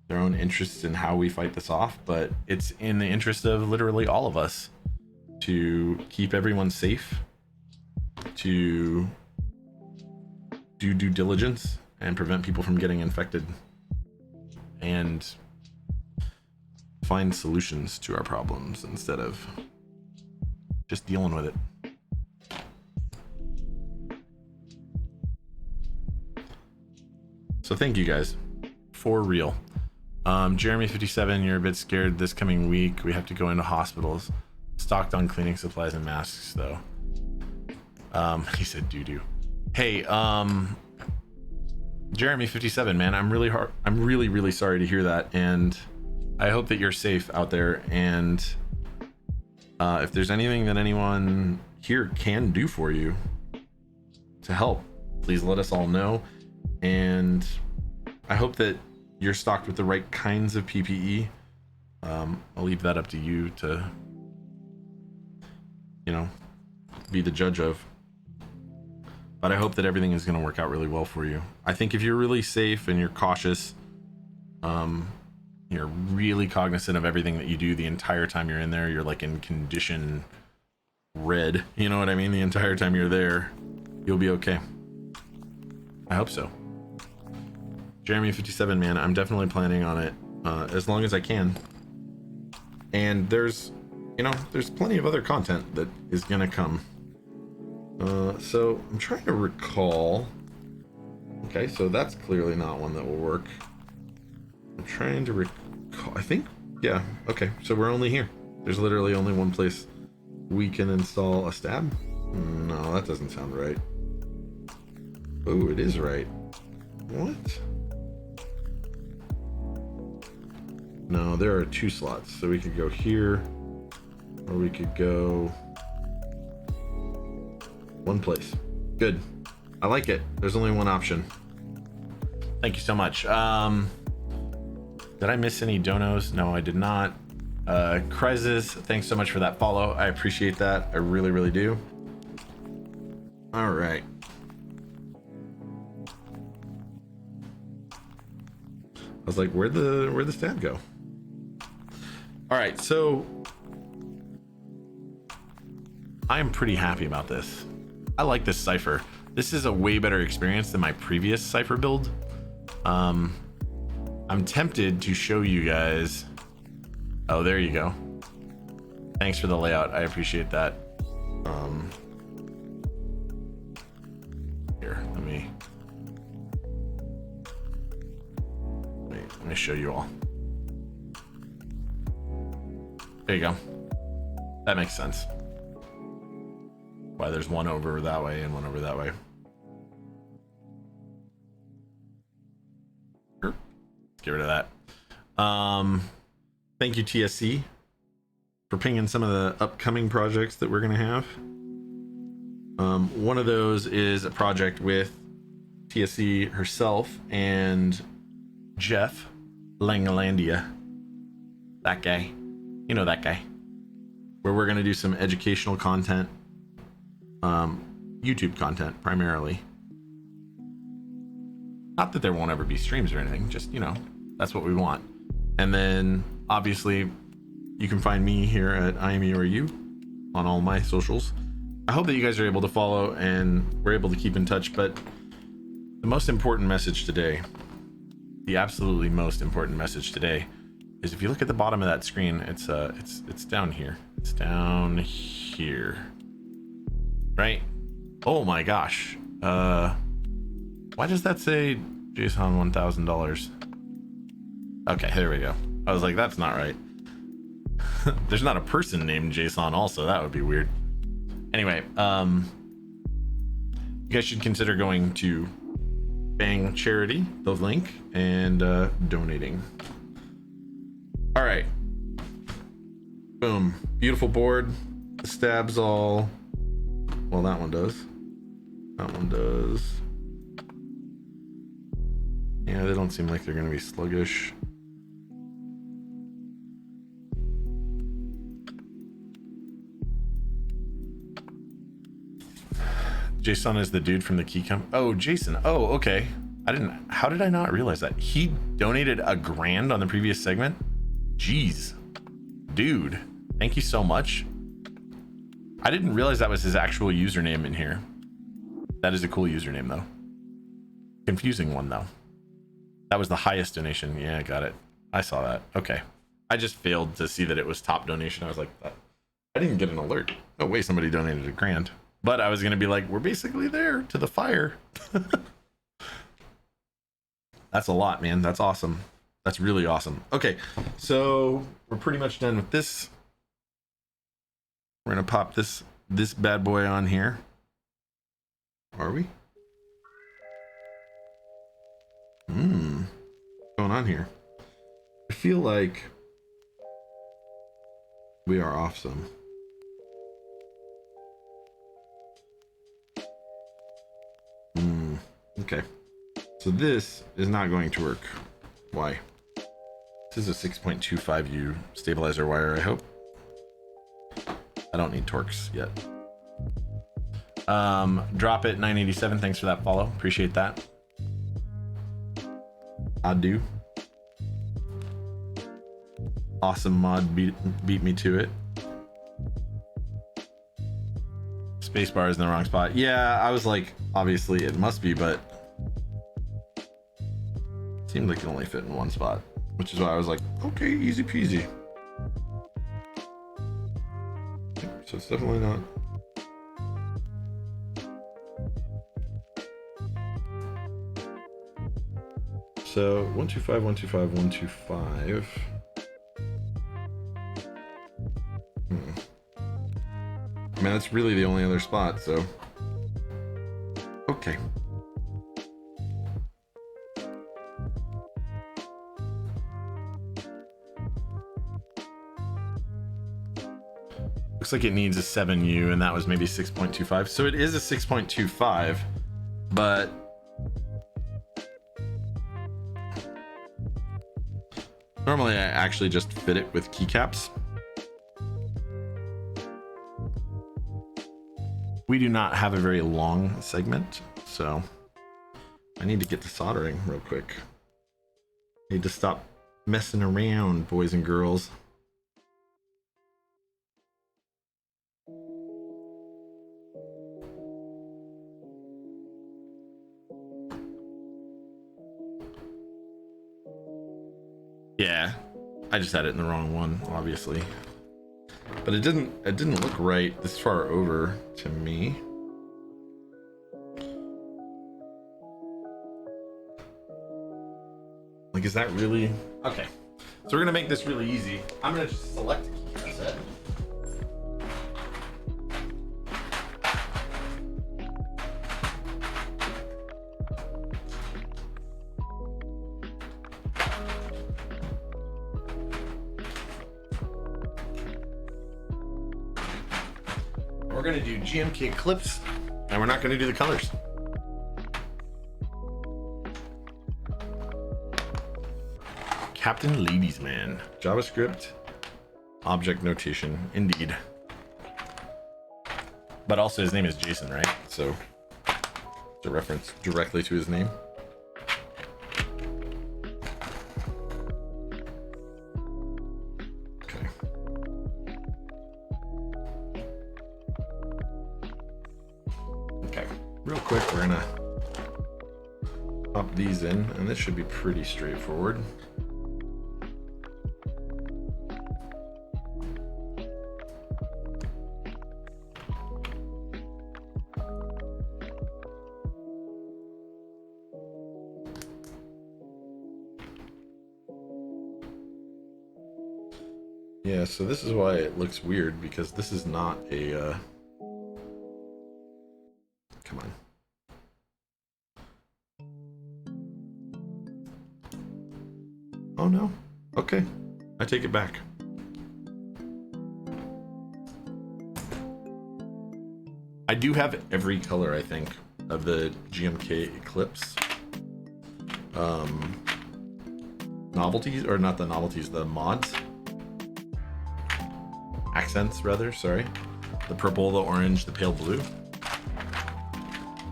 A: interests in how we fight this off, but it's in the interest of literally all of us to keep everyone safe, to do due diligence and prevent people from getting infected, and find solutions to our problems instead of just dealing with it. So thank you guys, for real. Jeremy 57, you're a bit scared this coming week. We have to go into hospitals. Stocked on cleaning supplies and masks though. He said doo-doo. Hey, Jeremy 57, man, I'm really sorry to hear that, and I hope that you're safe out there. And if there's anything that anyone here can do for you to help, please let us all know. And I hope that you're stocked with the right kinds of PPE. I'll leave that up to you to, be the judge of. But I hope that everything is going to work out really well for you. I think if you're really safe and you're cautious, you're really cognizant of everything that you do the entire time you're in there, you're like in condition red, you know what I mean? The entire time you're there, you'll be okay. I hope so. Jeremy 57, man, I'm definitely planning on it as long as I can. And there's plenty of other content that is gonna come. So I'm trying to recall. Okay, so that's clearly not one that will work. I'm trying to recall. I think, yeah. Okay, so we're only here. There's literally only one place we can install a stab. No, that doesn't sound right. Oh, it is right. What? No, there are 2 slots, so we could go here, or we could go one place. Good. I like it. There's only one option. Thank you so much. Did I miss any donos? No, I did not. Crisis, thanks so much for that follow. I appreciate that. I really, really do. All right. I was like, where'd the stab go? All right, so I am pretty happy about this. I like this cipher. This is a way better experience than my previous cipher build. I'm tempted to show you guys. Oh, there you go. Thanks for the layout. I appreciate that. Here, let me show you all. There you go. That makes sense. Why there's one over that way and one over that way. Let's get rid of that. Thank you, TSC, for pinging some of the upcoming projects that we're gonna have. One of those is a project with TSC herself and Jeff Langalandia. That guy. You know that guy. Where we're gonna do some educational content. YouTube content primarily. Not that there won't ever be streams or anything, just, you know, that's what we want. And then obviously you can find me here at IMEORU on all my socials. I hope that you guys are able to follow and we're able to keep in touch, but the most important message today, the absolutely most important message today, is if you look at the bottom of that screen, it's down here. It's down here. Right? Oh my gosh. Why does that say Jason $1,000? Okay, there we go. I was like, that's not right. There's not a person named Jason also. That would be weird. Anyway, you guys should consider going to Bang Charity, the link, and donating. All right. Boom. Beautiful board. The stabs all... Well, that one does. That one does. Yeah, they don't seem like they're going to be sluggish. Jason is the dude from the key Oh, Jason. Oh, okay. How did I not realize that? He donated $1,000 on the previous segment? Jeez. Dude, thank you so much. I didn't realize that was his actual username in here. That is a cool username though. Confusing one though. That was the highest donation. Yeah, I got it. I saw that. Okay. I just failed to see that it was top donation. I was like, I didn't get an alert. Oh wait, somebody donated $1,000. But I was going to be like, we're basically there to the fire. That's a lot, man. That's awesome. That's really awesome. Okay. So we're pretty much done with this. We're going to pop this bad boy on here. Are we? What's going on here? I feel like we are off some. Okay. So this is not going to work. Why? This is a 6.25U stabilizer wire, I hope. I don't need Torx yet. Drop it 987. Thanks for that follow. Appreciate that. I do. Awesome mod beat me to it. Spacebar is in the wrong spot. Yeah, I was like, obviously it must be, but it seemed like it only fit in one spot, which is why I was like, okay, easy peasy. So it's definitely not. So 125, 125, 125. I mean, that's really the only other spot, so. Okay. Looks like it needs a 7U, and that was maybe 6.25. So it is a 6.25, but normally I actually just fit it with keycaps. We do not have a very long segment, so I need to get to soldering real quick. Need to stop messing around, boys and girls. Yeah, I just had it in the wrong one, obviously. But it didn't look right this far over to me. Like, is that really okay? So we're gonna make this really easy. I'm gonna just select a key set. We're gonna do GMK clips, and we're not gonna do the colors. Captain Ladies Man. JavaScript, object notation, indeed. But also his name is Jason, right? So it's a reference directly to his name. Okay. Okay, real quick, we're gonna pop these in, and this should be pretty straightforward. Yeah, so this is why it looks weird, because this is not a, come on. Oh no, okay, I take it back. I do have every color, I think, of the GMK Eclipse. Novelties, or not the novelties, the mods. Accents, rather, sorry. The purple, the orange, the pale blue.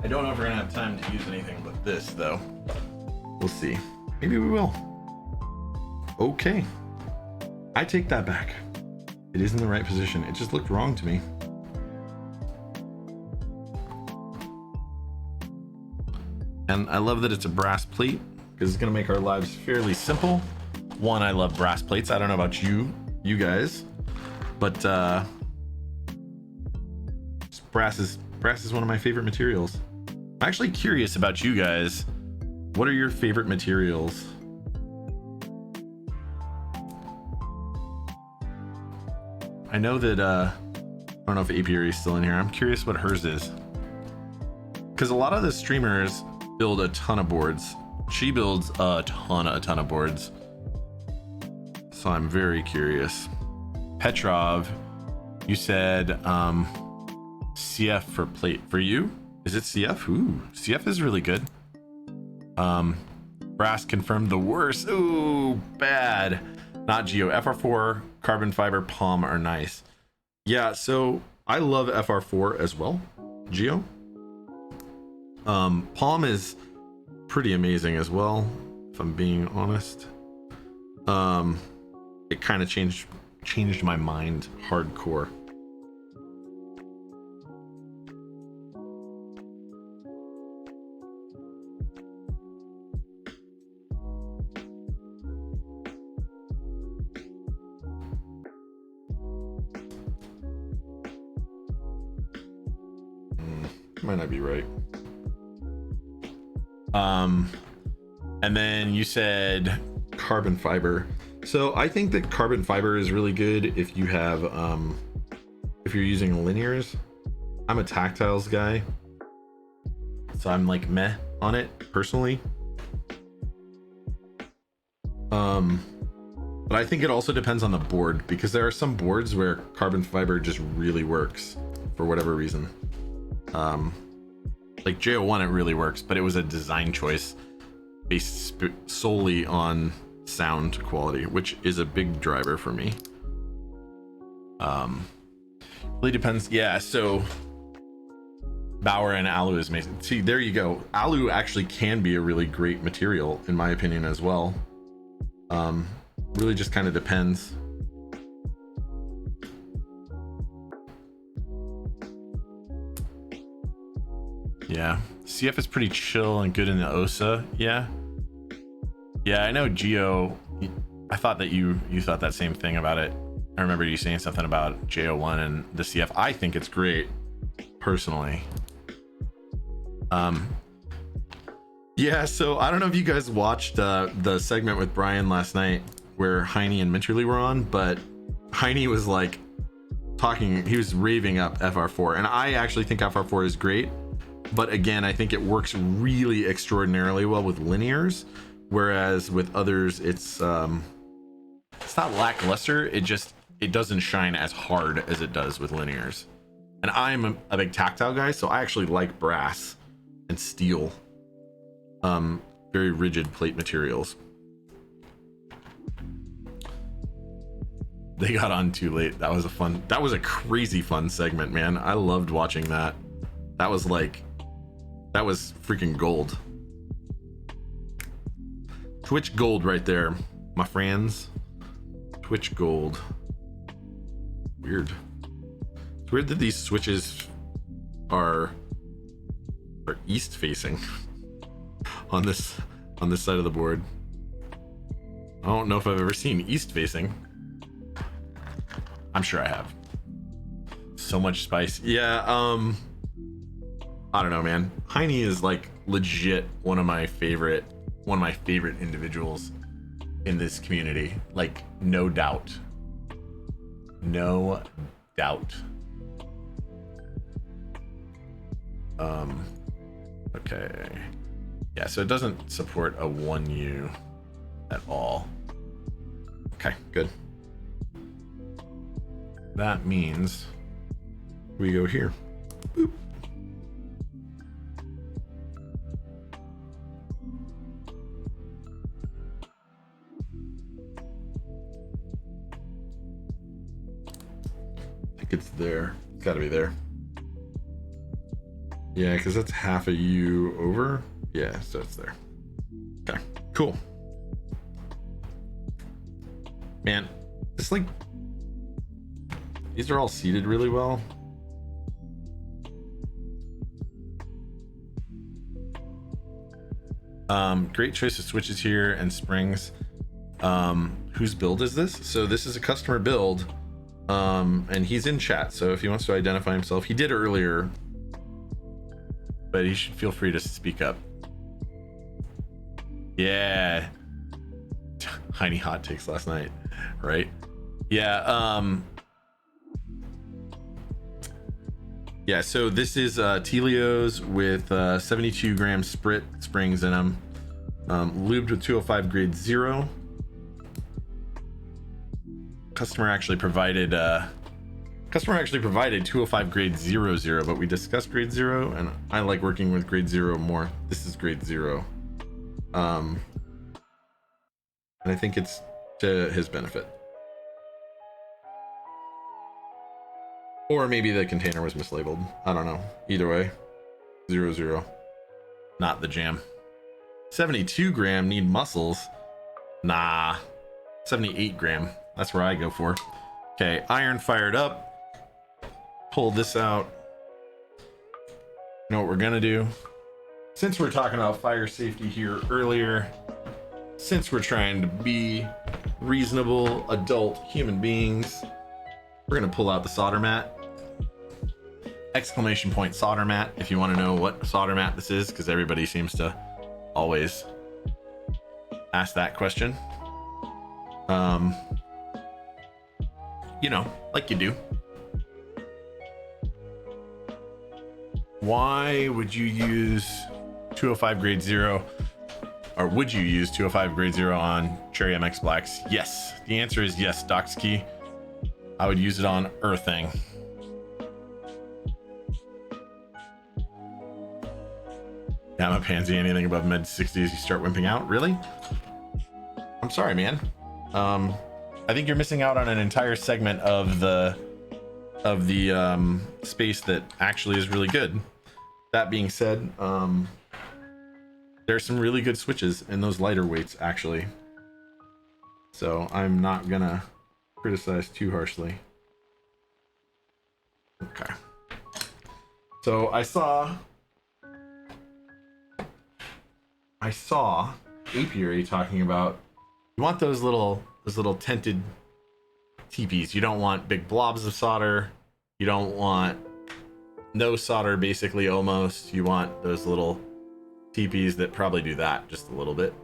A: I don't know if we're gonna have time to use anything but this, though. We'll see. Maybe we will. Okay. I take that back. It is in the right position. It just looked wrong to me. And I love that it's a brass plate, because it's gonna make our lives fairly simple. One, I love brass plates. I don't know about you guys, but brass is one of my favorite materials. I'm actually curious about you guys. What are your favorite materials? I know that I don't know if Apiary is still in here. I'm curious what hers is, because a lot of the streamers build a ton of boards. She builds a ton of boards, so I'm very curious. Petrov, you said CF for plate. For you, is it CF? Ooh, CF is really good. Brass confirmed the worst. Ooh, bad. Not Geo. FR4, carbon fiber, palm are nice. Yeah, so I love FR4 as well. Geo. Palm is pretty amazing as well, if I'm being honest. It kind of changed my mind hardcore. Might not be right. And then you said carbon fiber. So I think that carbon fiber is really good if you have if you're using linears. I'm a tactiles guy, so I'm like meh on it personally. But I think it also depends on the board, because there are some boards where carbon fiber just really works for whatever reason. Like J01, it really works, but it was a design choice based solely on sound quality, which is a big driver for me. Really depends. Yeah, so Bauer and alu is amazing. See, there you go. Alu actually can be a really great material in my opinion as well. Really just kind of depends. Yeah, CF is pretty chill and good in the OSA. Yeah, I know Geo. I thought that you thought that same thing about it. I remember you saying something about J01 and the CF. I think it's great personally. Yeah, so I don't know if you guys watched the segment with Brian last night where Heine and Minterly were on, but Heine was like talking, he was raving up FR4, and I actually think FR4 is great, but again, I think it works really extraordinarily well with linears, whereas with others it's not lackluster, it doesn't shine as hard as it does with linears. And I'm a big tactile guy, so I actually like brass and steel, very rigid plate materials. They got on too late. That was a crazy fun segment, man. I loved watching that. That was freaking gold. Twitch gold right there, my friends. Twitch gold. Weird. It's weird that these switches are east facing on this side of the board. I don't know if I've ever seen east facing. I'm sure I have. So much spice. Yeah, I don't know, man. Heine is like legit one of my favorite individuals in this community. Like, no doubt. No doubt. Okay. Yeah, so it doesn't support a 1U at all. Okay, good. That means we go here. Boop. I think it's there. It's gotta be there. Yeah, because that's half a U over. Yeah, so it's there. Okay, cool. Man, it's like, these are all seated really well. Great choice of switches here and springs. Whose build is this? So this is a customer build, and he's in chat. So if he wants to identify himself, he did earlier, but he should feel free to speak up. Yeah. Heine hot takes last night, right? Yeah. Yeah, so this is Telios with 72 gram sprit springs in them, lubed with 205 grade 0. Customer actually provided 205 grade 00, but we discussed grade 0, and I like working with grade 0 more. This is grade 0, and I think it's to his benefit. Or maybe the container was mislabeled. I don't know. Either way, 00. Not the jam. 72 gram need muscles. Nah. 78 gram. That's where I go for. Okay, iron fired up. Pull this out. You know what we're gonna do? Since we're talking about fire safety here earlier, since we're trying to be reasonable adult human beings, we're gonna pull out the solder mat. Exclamation point solder mat if you want to know what solder mat this is, because everybody seems to always ask that question. You know, like you do. Why would you use 205 grade 0, or would you use 205 grade 0 on Cherry MX Blacks? Yes, the answer is yes, Doxkey. I would use it on earthing. Yeah, I'm a pansy. Anything above mid 60s, you start wimping out. Really? I'm sorry, man. I think you're missing out on an entire segment of the space that actually is really good. That being said, there's some really good switches in those lighter weights, actually. So I'm not gonna criticize too harshly. Okay. So I saw Apiary talking about, you want those little tented teepees. You don't want big blobs of solder. You don't want no solder, basically, almost. You want those little teepees that probably do that just a little bit.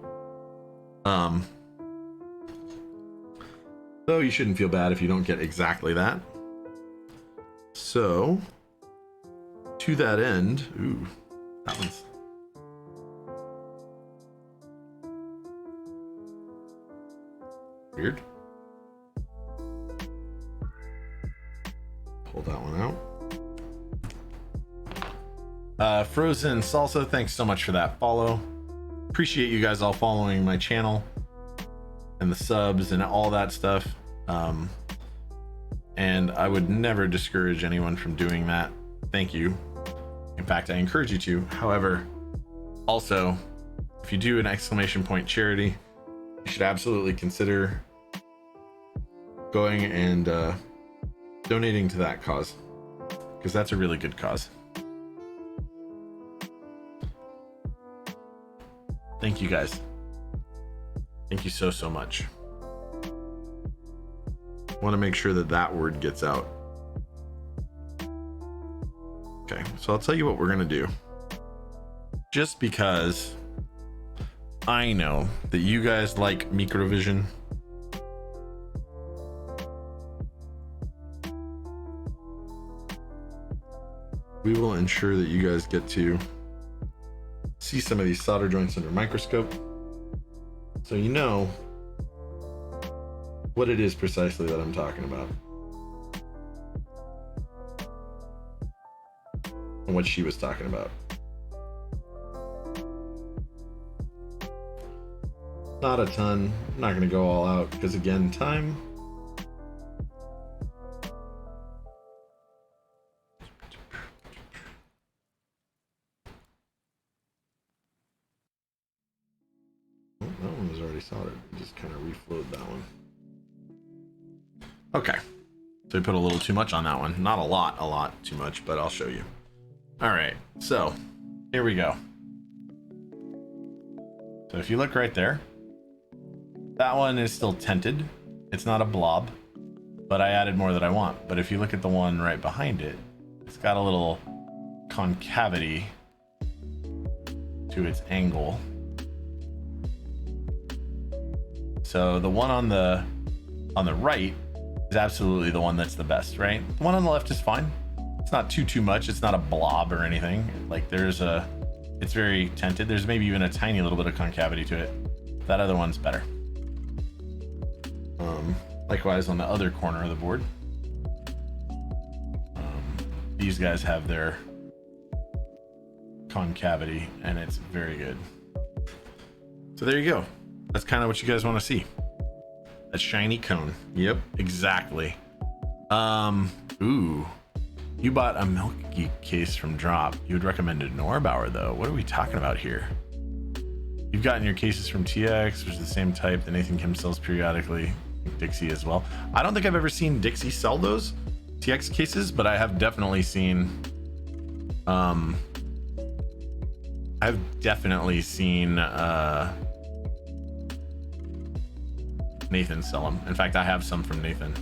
A: So you shouldn't feel bad if you don't get exactly that. So to that end, ooh, that one's weird. Pull that one out. Frozen Salsa, thanks so much for that follow. Appreciate you guys all following my channel and the subs and all that stuff. And I would never discourage anyone from doing that. Thank you. In fact, I encourage you to. However, also, if you do an exclamation point charity, you should absolutely consider going and donating to that cause, because that's a really good cause. Thank you guys. Thank you so much. I want to make sure that that word gets out. Okay, so I'll tell you what we're gonna do. Just because I know that you guys like microvision, we will ensure that you guys get to see some of these solder joints under microscope, so you know what it is precisely that I'm talking about and what she was talking about. Not a ton. I'm not going to go all out because, again, time. Oh, that one was already soldered. Just kind of reflowed that one. Okay. So I put a little too much on that one. Not a lot too much, but I'll show you. All right. So here we go. So if you look right there, that one is still tinted. It's not a blob, but I added more that I want. But if you look at the one right behind it, it's got a little concavity to its angle. So the one on the right is absolutely the one that's the best, right? The one on the left is fine. It's not too much. It's not a blob or anything. Like it's very tinted. There's maybe even a tiny little bit of concavity to it. That other one's better. Likewise on the other corner of the board. These guys have their concavity and it's very good. So there you go. That's kind of what you guys want to see. A shiny cone. Yep, exactly. Ooh. You bought a Milk Geek case from Drop. You would recommend a Norbauer though. What are we talking about here? You've gotten your cases from TX, which is the same type that Nathan Kim sells periodically. Dixie as well. I don't think I've ever seen Dixie sell those TX cases, but I have definitely seen Nathan sell them. In fact, I have some from Nathan.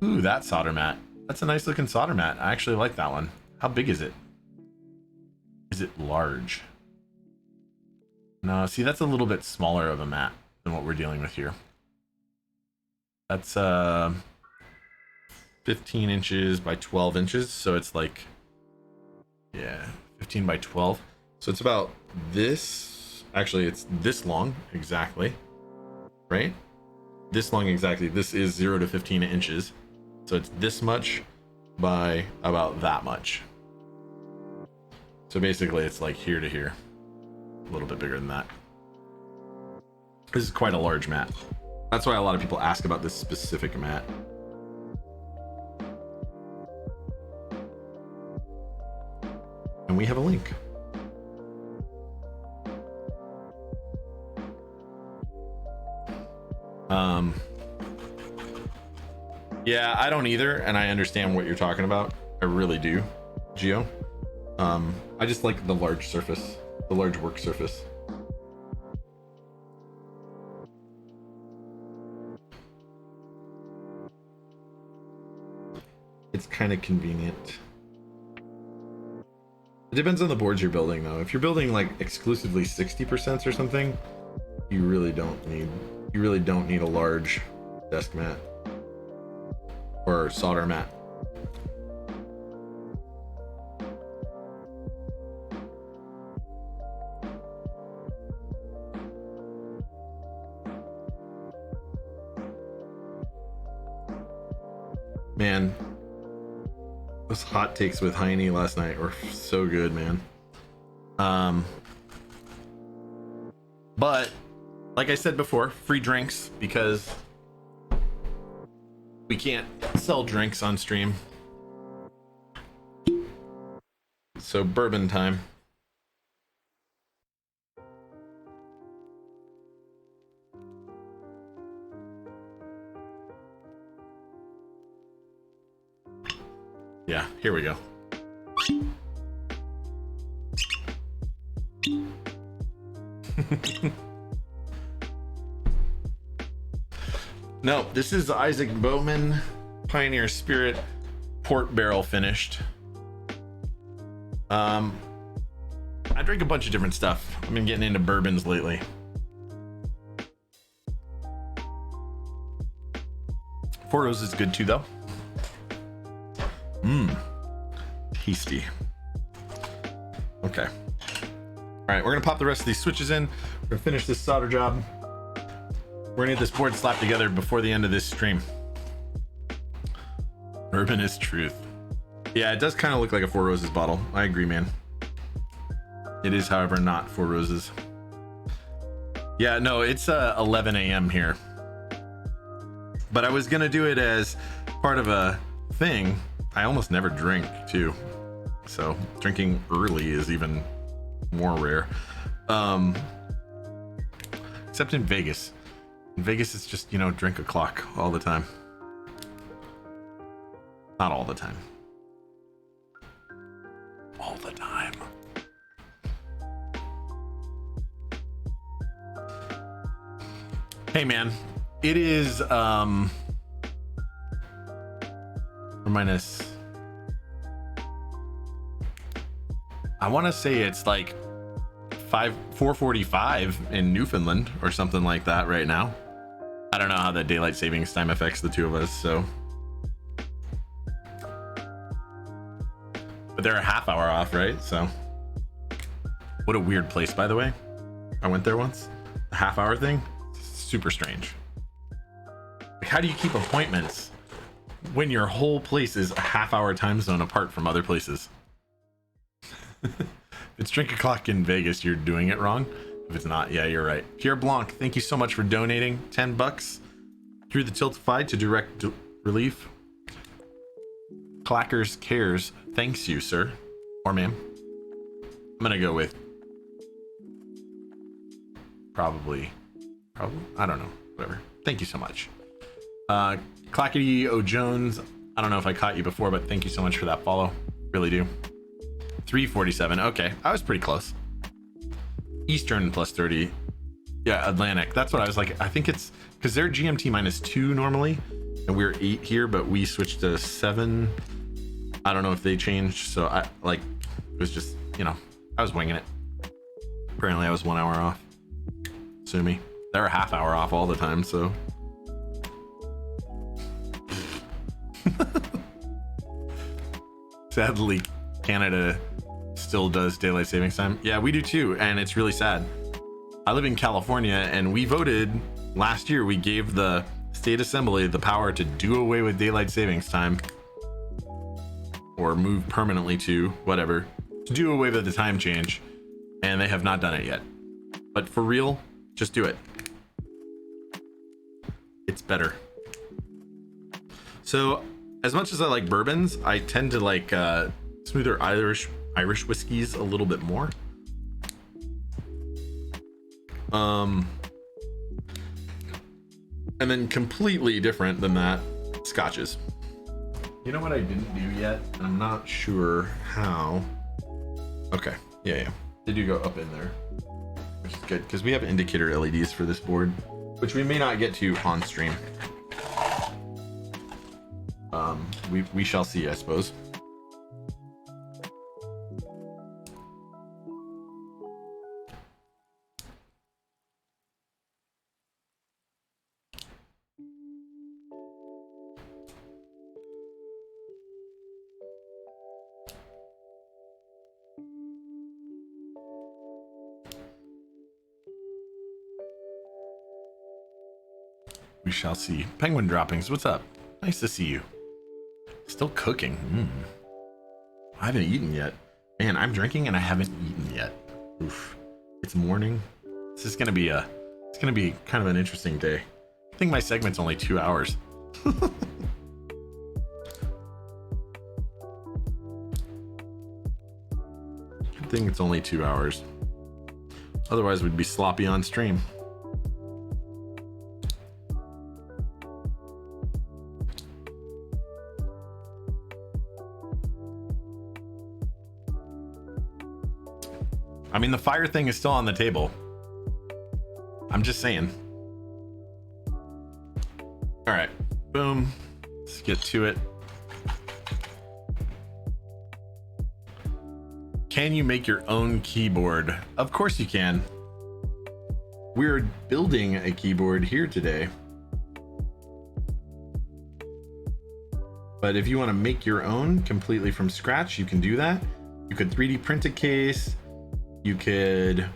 A: Ooh, that solder mat. That's a nice looking solder mat. I actually like that one. How big is it? Is it large? No, see, that's a little bit smaller of a mat than what we're dealing with here. That's 15 inches by 12 inches, so it's like, yeah, 15 by 12. So it's about this, actually it's this long exactly, right? This long exactly. This is 0 to 15 inches, so it's this much by about that much. So basically it's like here to here, a little bit bigger than that. This is quite a large mat. That's why a lot of people ask about this specific mat. And we have a link. Yeah, I don't either, and I understand what you're talking about. I really do, Geo. I just like the large surface, the large work surface. It's kind of convenient. It depends on the boards you're building, though. If you're building like exclusively 60% or something, you really don't need a large desk mat or solder mat. Man, those hot takes with Heine last night were so good, man. But like I said before, free drinks, because we can't sell drinks on stream. So bourbon time. Yeah, here we go. No, this is Isaac Bowman Pioneer Spirit port barrel finished. I drink a bunch of different stuff. I've been getting into bourbons lately. Four Roses is good too, though. Tasty. Okay. All right, we're gonna pop the rest of these switches in. We're gonna finish this solder job. We're gonna get this board slapped together before the end of this stream. Bourbon is truth. Yeah, it does kind of look like a Four Roses bottle. I agree, man. It is, however, not Four Roses. Yeah, no, it's 11 a.m. here. But I was gonna do it as part of a thing. I almost never drink too, so drinking early is even more rare. Except in Vegas. In Vegas, it's just, drink o'clock all the time. Not all the time. All the time. Hey man, it is minus, I want to say it's like 4:45 in Newfoundland or something like that right now. I don't know how the daylight savings time affects the two of us, so. But they're a half hour off, right? So. What a weird place, by the way. I went there once. The half hour thing, super strange. Like, how do you keep appointments when your whole place is a half hour time zone apart from other places? If it's drink o'clock in Vegas, you're doing it wrong. If it's not, yeah, you're right. Pierre Blanc, thank you so much for donating $10 through the Tiltify to direct relief. Clackers Cares, thanks you, sir or ma'am. I'm gonna go with probably, I don't know, whatever. Thank you so much. Clackety O Jones, I don't know if I caught you before, but thank you so much for that follow. Really do. 347. Okay, I was pretty close. Eastern plus 30. Yeah, Atlantic. That's what I was like. I think it's because they're GMT -2 normally, and we're 8 here, but we switched to 7. I don't know if they changed, so it was just, I was winging it. Apparently I was 1 hour off. Sue me. They're a half hour off all the time, so. Sadly, Canada still does daylight savings time. Yeah, we do too, and it's really sad. I live in California, and we voted last year. We gave the state assembly the power to do away with daylight savings time, or move permanently to whatever, to do away with the time change, and they have not done it yet. But for real, just do it. It's better. So, as much as I like bourbons, I tend to like smoother Irish whiskeys a little bit more. And then completely different than that, scotches. You know what I didn't do yet? And I'm not sure how. Okay, yeah. They do go up in there, which is good because we have indicator LEDs for this board, which we may not get to on stream. We shall see, I suppose. We shall see. Penguin droppings, what's up? Nice to see you. Still cooking. I haven't eaten yet. Man, I'm drinking and I haven't eaten yet. Oof. It's morning. This is gonna be kind of an interesting day. I think my segment's only 2 hours. I think it's only 2 hours. Otherwise we'd be sloppy on stream. I mean, the fire thing is still on the table. I'm just saying. All right, boom. Let's get to it. Can you make your own keyboard? Of course you can. We're building a keyboard here today. But if you want to make your own completely from scratch, you can do that. You could 3D print a case. You could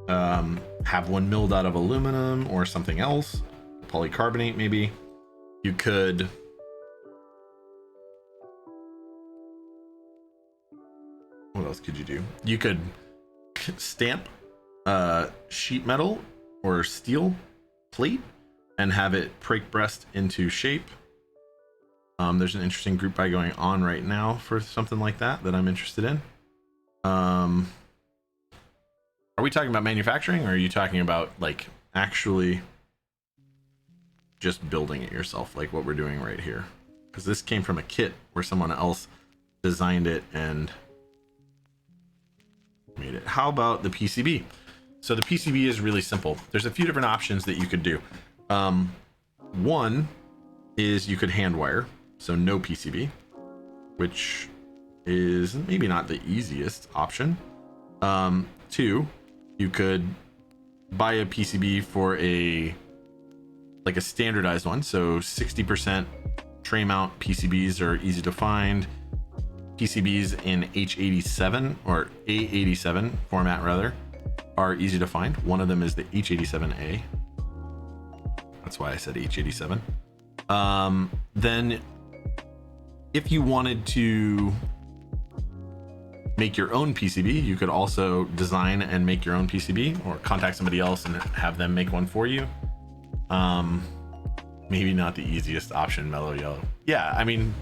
A: have one milled out of aluminum or something else, polycarbonate maybe. You could what else could you do? You could stamp sheet metal or steel plate and have it break breast into shape. There's an interesting group buy going on right now for something like that I'm interested in. Are we talking about manufacturing, or are you talking about like actually just building it yourself, like what we're doing right here? Because this came from a kit where someone else designed it and made it. How about the PCB? So the PCB is really simple. There's a few different options that you could do. One is you could hand wire, so no PCB, which is maybe not the easiest option. Two, you could buy a PCB for a standardized one. So 60% tray mount PCBs are easy to find. PCBs in H87 or A87 format rather are easy to find. One of them is the H87A. That's why I said H87. Then if you wanted to make your own PCB, you could also design and make your own PCB, or contact somebody else and have them make one for you. Maybe not the easiest option, Mellow Yellow. Yeah, I mean,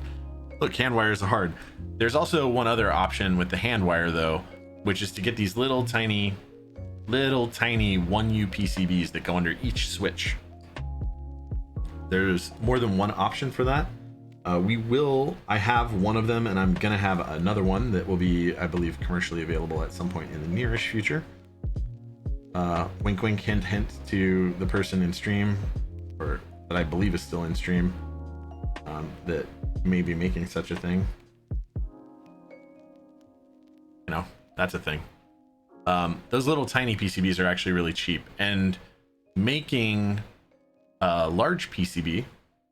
A: look, hand wires are hard. There's also one other option with the hand wire though, which is to get these little tiny 1U PCBs that go under each switch. There's more than one option for that. I have one of them, and I'm gonna have another one that will be, I believe, commercially available at some point in the nearish future. Wink wink, hint hint to the person in stream, or that I believe is still in stream, that may be making such a thing. You know, that's a thing. Those little tiny PCBs are actually really cheap, and making a large PCB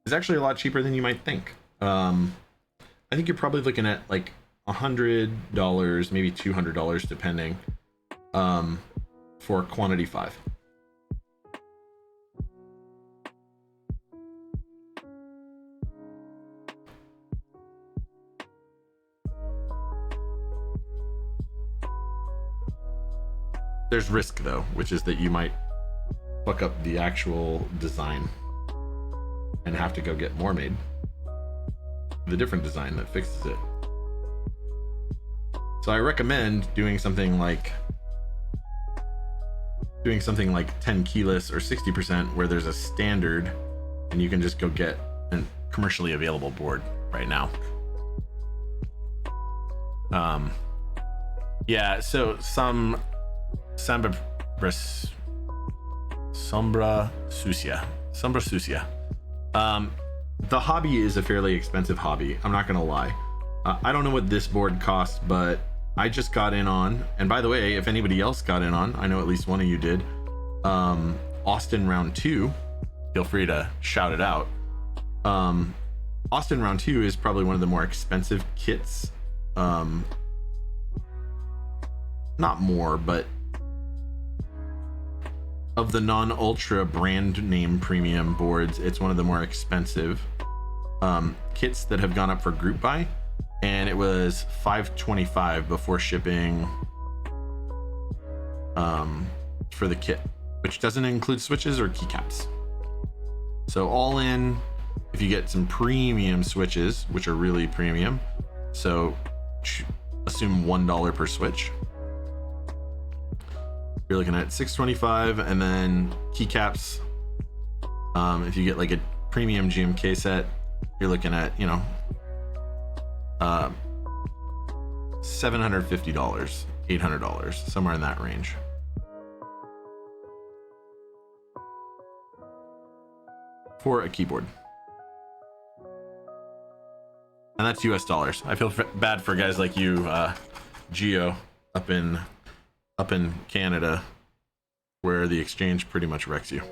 A: is actually a lot cheaper than you might think. I think you're probably looking at like $100, maybe $200, depending, for quantity 5. There's risk though, which is that you might fuck up the actual design and have to go get more made. The different design that fixes it. So I recommend doing something like 10 keyless or 60%, where there's a standard and you can just go get a commercially available board right now. Yeah, so Sombra Sucia. The hobby is a fairly expensive hobby, I'm not gonna lie. I don't know what this board costs, but I just got in on, and by the way, if anybody else got in on, I know at least one of you did, Austin Round 2, feel free to shout it out. Austin Round 2 is probably one of the more expensive kits. Not more, but of the non-ultra brand name premium boards, it's one of the more expensive kits that have gone up for group buy, and it was $525 before shipping for the kit, which doesn't include switches or keycaps. So all in, if you get some premium switches, which are really premium, so assume $1 per switch, you're looking at $625, and then keycaps, if you get like a premium GMK set, you're looking at, you know, $750, $800, somewhere in that range. For a keyboard. And that's US dollars. I feel bad for guys like you, Geo, up in Canada, where the exchange pretty much wrecks you.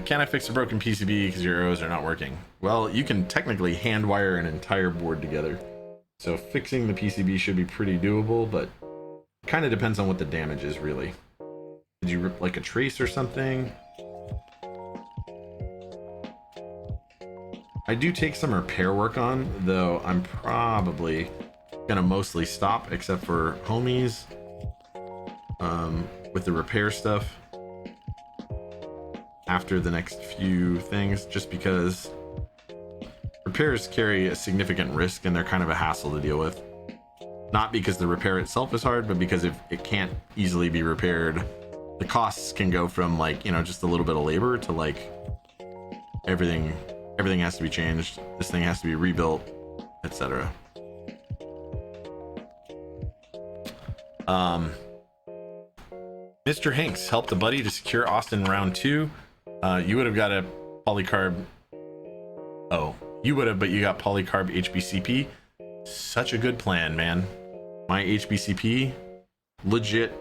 A: Can I fix a broken PCB because your arrows are not working? Well, you can technically hand wire an entire board together, so fixing the PCB should be pretty doable, but it kind of depends on what the damage is, really. Did you rip like a trace or something? I do take some repair work on, though I'm probably gonna mostly stop, except for homies, with the repair stuff after the next few things, just because repairs carry a significant risk and they're kind of a hassle to deal with. Not because the repair itself is hard, but because if it can't easily be repaired, the costs can go from, like, you know, just a little bit of labor to like everything has to be changed, this thing has to be rebuilt, etc. Mr. Hanks helped a buddy to secure Austin Round 2. You would have got a polycarb. Oh, you would have, but you got polycarb HBCP. Such a good plan, man. My HBCP, legit,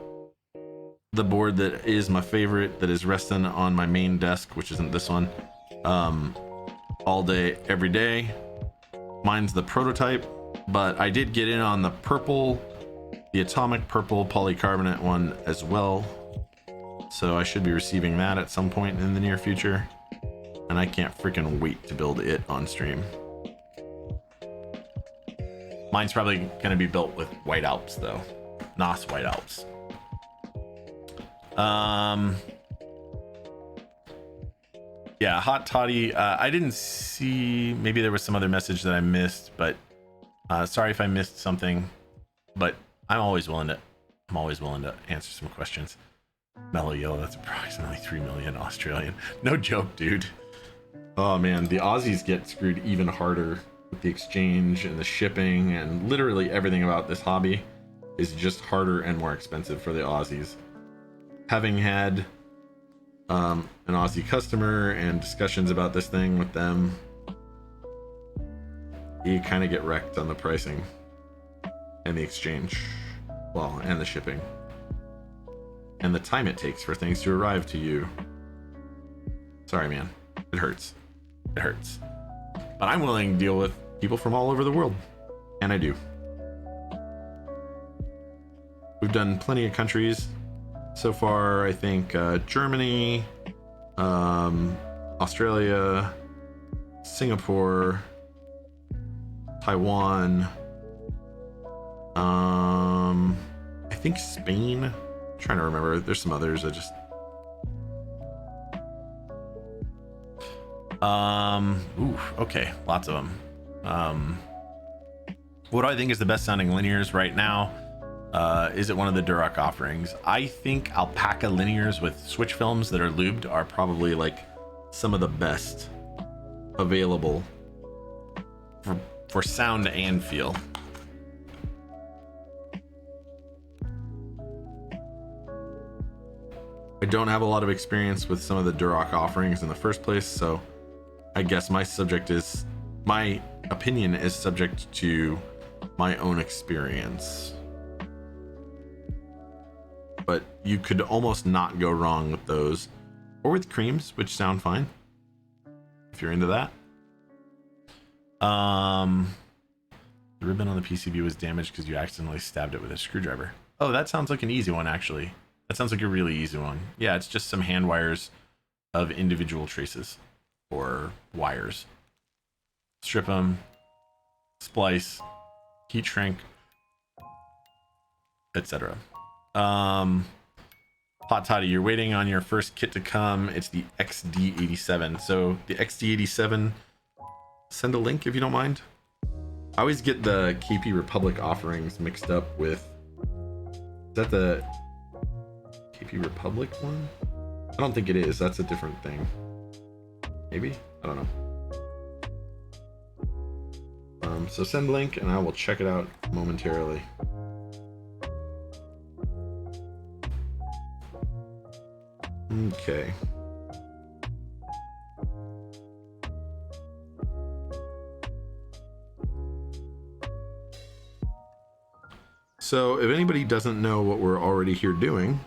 A: the board that is my favorite, that is resting on my main desk, which isn't this one, all day, every day. Mine's the prototype, but I did get in on the purple, the atomic purple polycarbonate one as well. So I should be receiving that at some point in the near future. And I can't freaking wait to build it on stream. Mine's probably going to be built with White Alps, though. NOS White Alps. Yeah, Hot Toddy. I didn't see. Maybe there was some other message that I missed, but sorry if I missed something. But I'm always willing to answer some questions. Mellow Yellow, that's approximately 3 million Australian. No joke, dude. Oh man, the Aussies get screwed even harder with the exchange and the shipping, and literally everything about this hobby is just harder and more expensive for the Aussies. Having had an Aussie customer and discussions about this thing with them, you kind of get wrecked on the pricing. and the exchange, well, and the shipping, and the time it takes for things to arrive to you. Sorry, man. It hurts. It hurts. But I'm willing to deal with people from all over the world, and I do. We've done plenty of countries so far. I think Germany, Australia, Singapore, Taiwan, I think Spain. I'm trying to remember. There's some others. Okay, lots of them. What do I think is the best sounding linears right now? Is it one of the Duroc offerings? I think alpaca linears with switch films that are lubed are probably like some of the best available for sound and feel. I don't have a lot of experience with some of the Duroc offerings in the first place, so I guess my opinion is subject to my own experience. But you could almost not go wrong with those, or with creams, which sound fine if you're into that. The ribbon on the PCB was damaged because you accidentally stabbed it with a screwdriver. Oh, that sounds like an easy one, actually. That sounds like a really easy one. Yeah, it's just some hand wires of individual traces or wires. Strip them, splice, heat shrink, etc. Hot Toddy, you're waiting on your first kit to come. It's the XD87. So the XD87, send a link if you don't mind. I always get the KP Republic offerings mixed up with, is that the KP Republic one? I don't think it is. That's a different thing. Maybe? I don't know. So send link and I will check it out momentarily. Okay. So if anybody doesn't know what we're already here doing,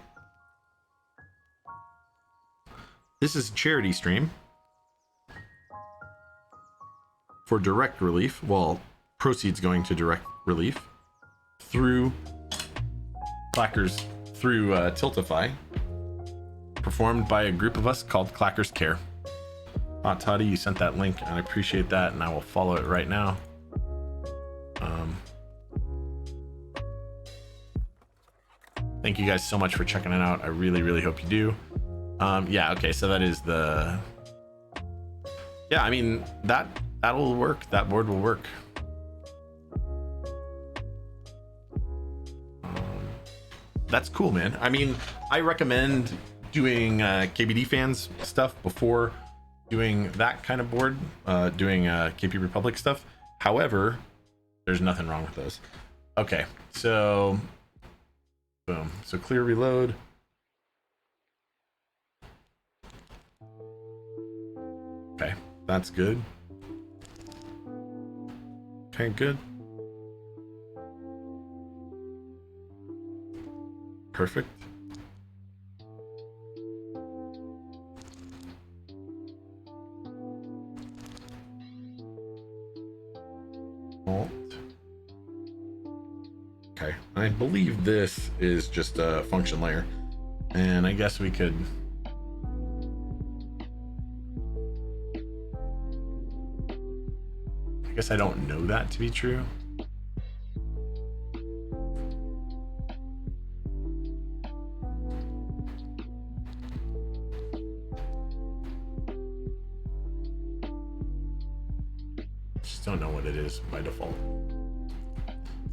A: this is a charity stream for direct relief, well, proceeds going to direct relief through Clackers, through Tiltify, performed by a group of us called Clackers Care. Hot Toddy, you sent that link and I appreciate that, and I will follow it right now. Thank you guys so much for checking it out. I really, really hope you do. Yeah, okay, so that is the... Yeah, I mean, that'll work. That board will work. That's cool, man. I mean, I recommend doing KBD fans stuff before doing that kind of board, doing KP Republic stuff. However, there's nothing wrong with those. Okay, so boom. So clear reload. Okay, that's good. Okay, good. Perfect. Alt. Okay, I believe this is just a function layer, and I guess we could I don't know that to be true. Just don't know what it is by default.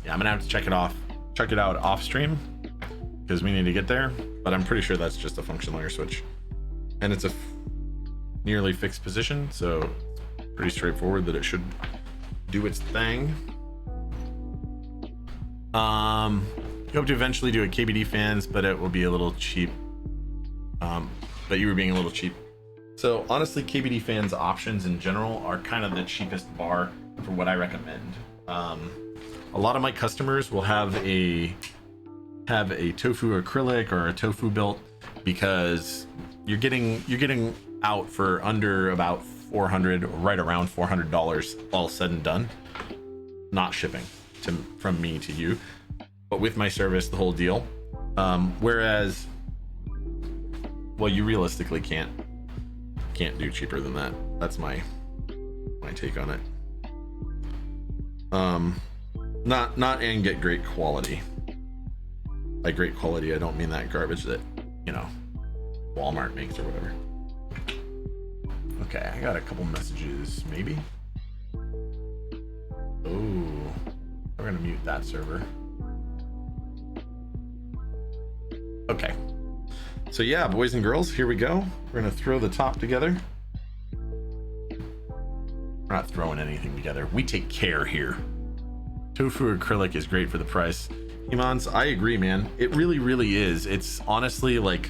A: Yeah, I'm gonna have to check it out off stream because we need to get there, but I'm pretty sure that's just a function layer switch, and it's a nearly fixed position, so pretty straightforward that it should do its thing. Hope to eventually do a KBD fans, but it will be a little cheap. But you were being a little cheap. So honestly, KBD fans options in general are kind of the cheapest bar for what I recommend. a lot of my customers will have a tofu acrylic or a tofu built, because you're getting out for under about 400, right around $400 all said and done, not shipping from me to you, but with my service, the whole deal. Whereas, well, you realistically can't do cheaper than that. That's my take on it. Not and get great quality. By great quality, I don't mean that garbage that, you know, Walmart makes or whatever. Okay, I got a couple messages, maybe. Oh, we're gonna mute that server. Okay. So yeah, boys and girls, here we go. We're gonna throw the top together. We're not throwing anything together. We take care here. Tofu acrylic is great for the price. Himans, I agree, man. It really, really is. It's honestly like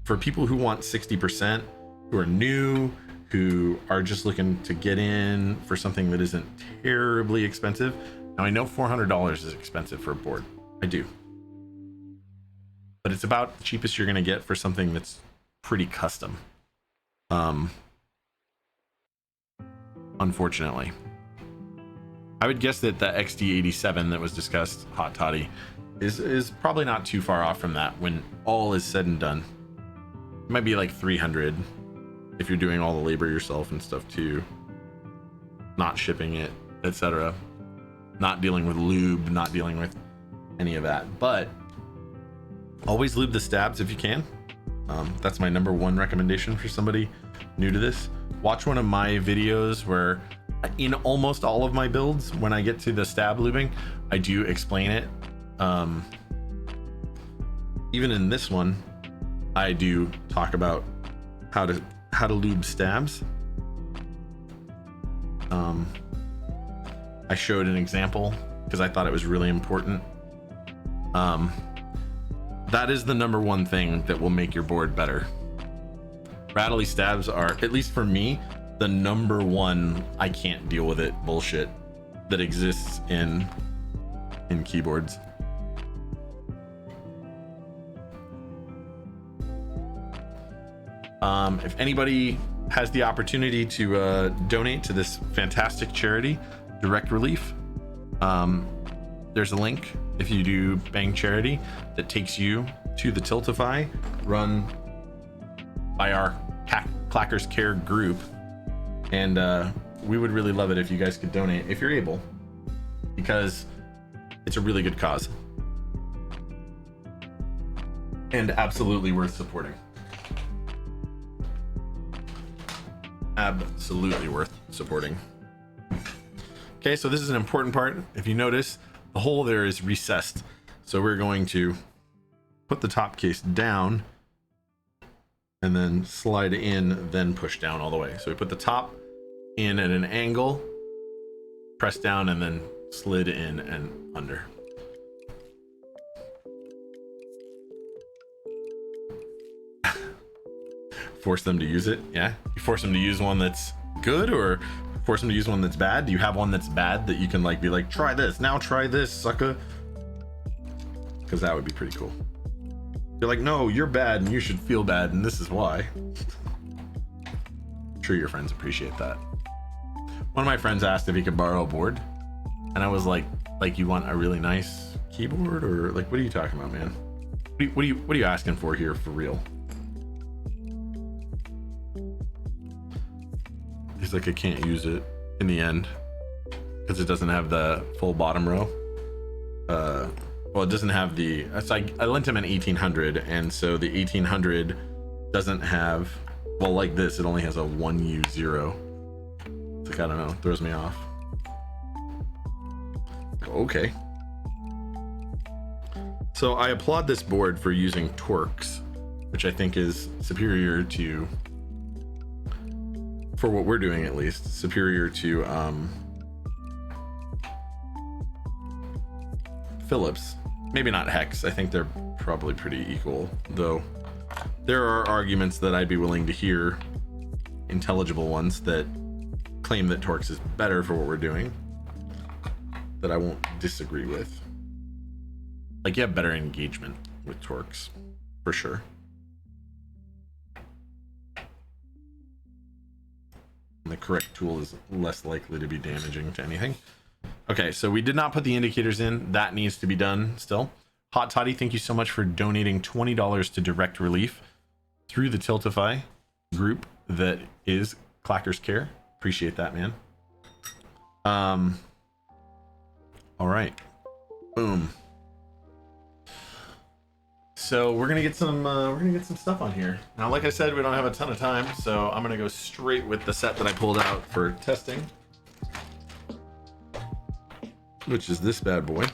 A: for people who want 60%, who are new, who are just looking to get in for something that isn't terribly expensive. Now I know $400 is expensive for a board. I do. But it's about the cheapest you're going to get for something that's pretty custom. Unfortunately. I would guess that the XD87 that was discussed, Hot Toddy, is probably not too far off from that when all is said and done. It might be like 300 if you're doing all the labor yourself and stuff too. Not shipping it, etc. Not dealing with lube, not dealing with any of that. But always lube the stabs if you can. That's my number one recommendation for somebody new to this. Watch one of my videos where in almost all of my builds, when I get to the stab lubing, I do explain it. Even in this one, I do talk about how to lube stabs. I showed an example because I thought it was really important. That is the number one thing that will make your board better. Rattly stabs are, at least for me, the number one I can't deal with it bullshit that exists in keyboards. If anybody has the opportunity to donate to this fantastic charity, Direct Relief, there's a link if you do Bang Charity that takes you to the Tiltify run by our Clackers Care group, and we would really love it if you guys could donate if you're able, because it's a really good cause and absolutely worth supporting. Absolutely worth supporting. Okay, so this is an important part. If you notice, the hole there is recessed, so we're going to put the top case down and then slide in, then push down all the way. So we put the top in at an angle, press down, and then slid in and under. Force them to use it. Yeah, you force them to use one that's good, or force them to use one that's bad. Do you have one that's bad that you can like be like, try this now, try this, sucker? Because that would be pretty cool. You're like, no, you're bad and you should feel bad, and this is why. I'm sure your friends appreciate that. One of my friends asked if he could borrow a board, and I was like you want a really nice keyboard, or like, what are you talking about, man? What are you asking for here, for real? He's like, I can't use it in the end because it doesn't have the full bottom row. Well, it doesn't have the, it's like I lent him an 1800, and so the 1800 doesn't have, well, like this, it only has a 1U0. It's like, I don't know, it throws me off. Okay. So I applaud this board for using Torx, which I think is superior to, for what we're doing at least, superior to Philips. Maybe not Hex. I think they're probably pretty equal, though there are arguments that I'd be willing to hear, intelligible ones, that claim that Torx is better for what we're doing. that I won't disagree with. Like, you have better engagement with torques, for sure. And the correct tool is less likely to be damaging to anything. Okay, so we did not put the indicators in. That needs to be done still. Hot Toddy, thank you so much for donating $20 to Direct Relief through the Tiltify group that is Clackers Care. Appreciate that, man. All right. Boom. So we're gonna get some stuff on here. Now, like I said, we don't have a ton of time, so I'm gonna go straight with the set that I pulled out for testing, which is this bad boy.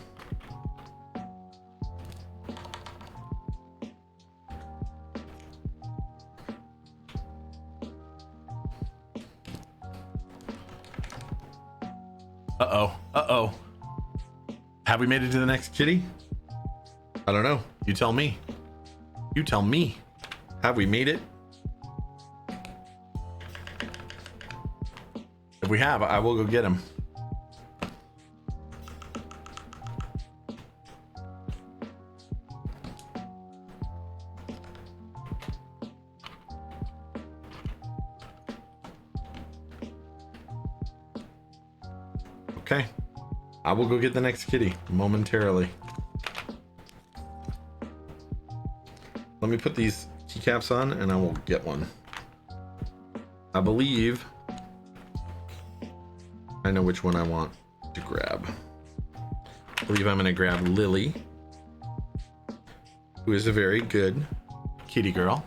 A: Uh-oh. Have we made it to the next kitty? I don't know. You tell me. You tell me. Have we made it? If we have, I will go get him. Okay. I will go get the next kitty momentarily. Let me put these keycaps on and I will get one. I believe I know which one I want to grab. I believe I'm going to grab Lily, who is a very good kitty girl.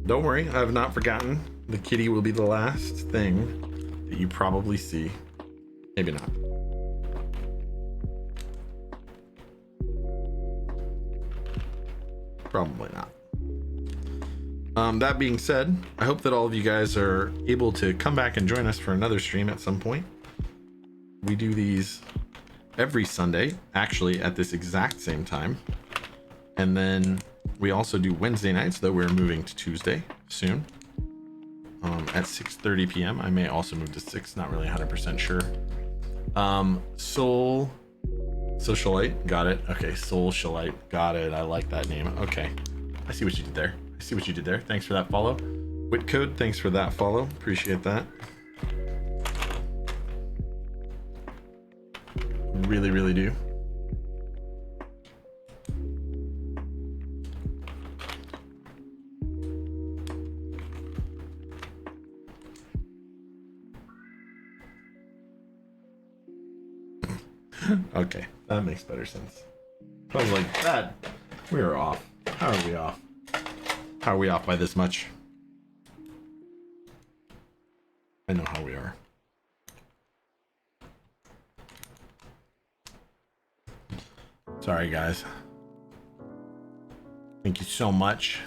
A: Don't worry, I have not forgotten. The kitty will be the last thing that you probably see. Maybe not. Probably not. That being said, I hope that all of you guys are able to come back and join us for another stream at some point. We do these every Sunday, actually at this exact same time. And then we also do Wednesday nights, though we're moving to Tuesday soon at 6:30 p.m. I may also move to 6, not really 100% sure. Soul Socialite, got it. Okay, Socialite, got it. I like that name. Okay, I see what you did there. Thanks for that follow. Whitcode, thanks for that follow. Appreciate that. Really, really do. Okay, that makes better sense. I was like, that, we are off. How are we off? How are we off by this much? I know how we are. Sorry, guys. Thank you so much.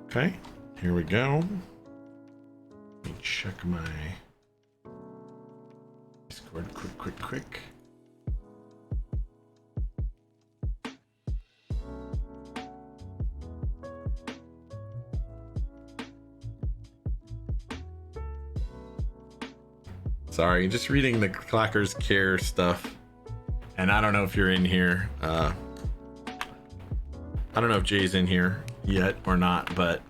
A: Okay, here we go. Let me check my Discord quick. Sorry, just reading the Clackers Care stuff. And I don't know if you're in here. I don't know if Jay's in here yet or not, but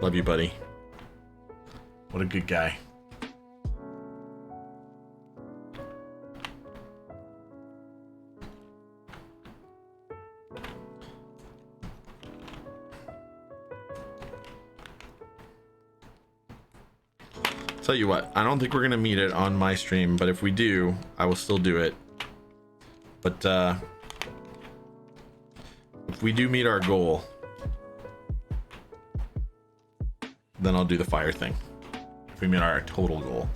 A: love you, buddy. What a good guy. Tell you what, I don't think we're gonna meet it on my stream, but if we do, I will still do it. But if we do meet our goal, then I'll do the fire thing. If we meet our total goal,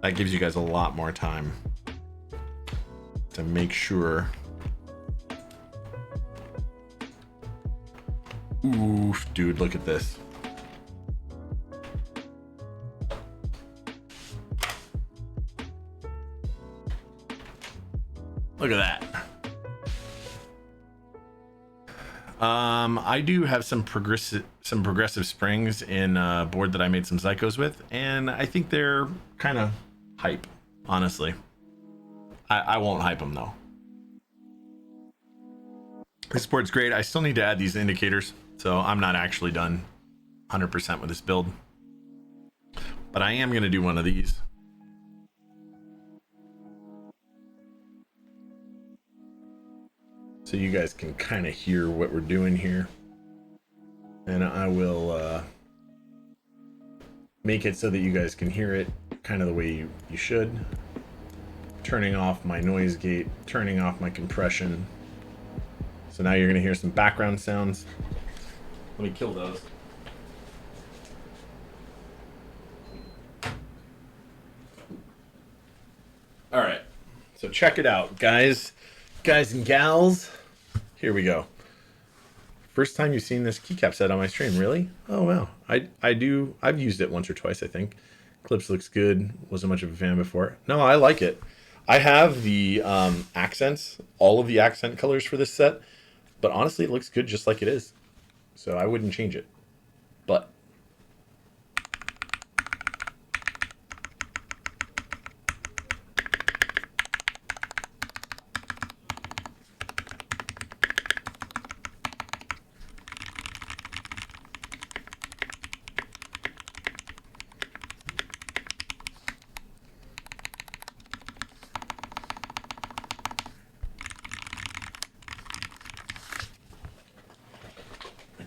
A: that gives you guys a lot more time to make sure. Oof, dude, look at this. Look at that. I do have some progressive springs in a board that I made some Zycos with, and I think they're kind of hype, honestly. I won't hype them though. This board's great. I still need to add these indicators, so I'm not actually done 100% with this build, but I am going to do one of these. So you guys can kind of hear what we're doing here. And I will make it so that you guys can hear it kind of the way you should. Turning off my noise gate, turning off my compression. So now you're gonna hear some background sounds. Let me kill those. All right, so check it out, guys and gals. Here we go. First time you've seen this keycap set on my stream, really? Oh wow. I've used it once or twice, I think. Clips looks good. Wasn't much of a fan before. No, I like it. I have the accents, all of the accent colors for this set, but honestly it looks good just like it is. So I wouldn't change it. But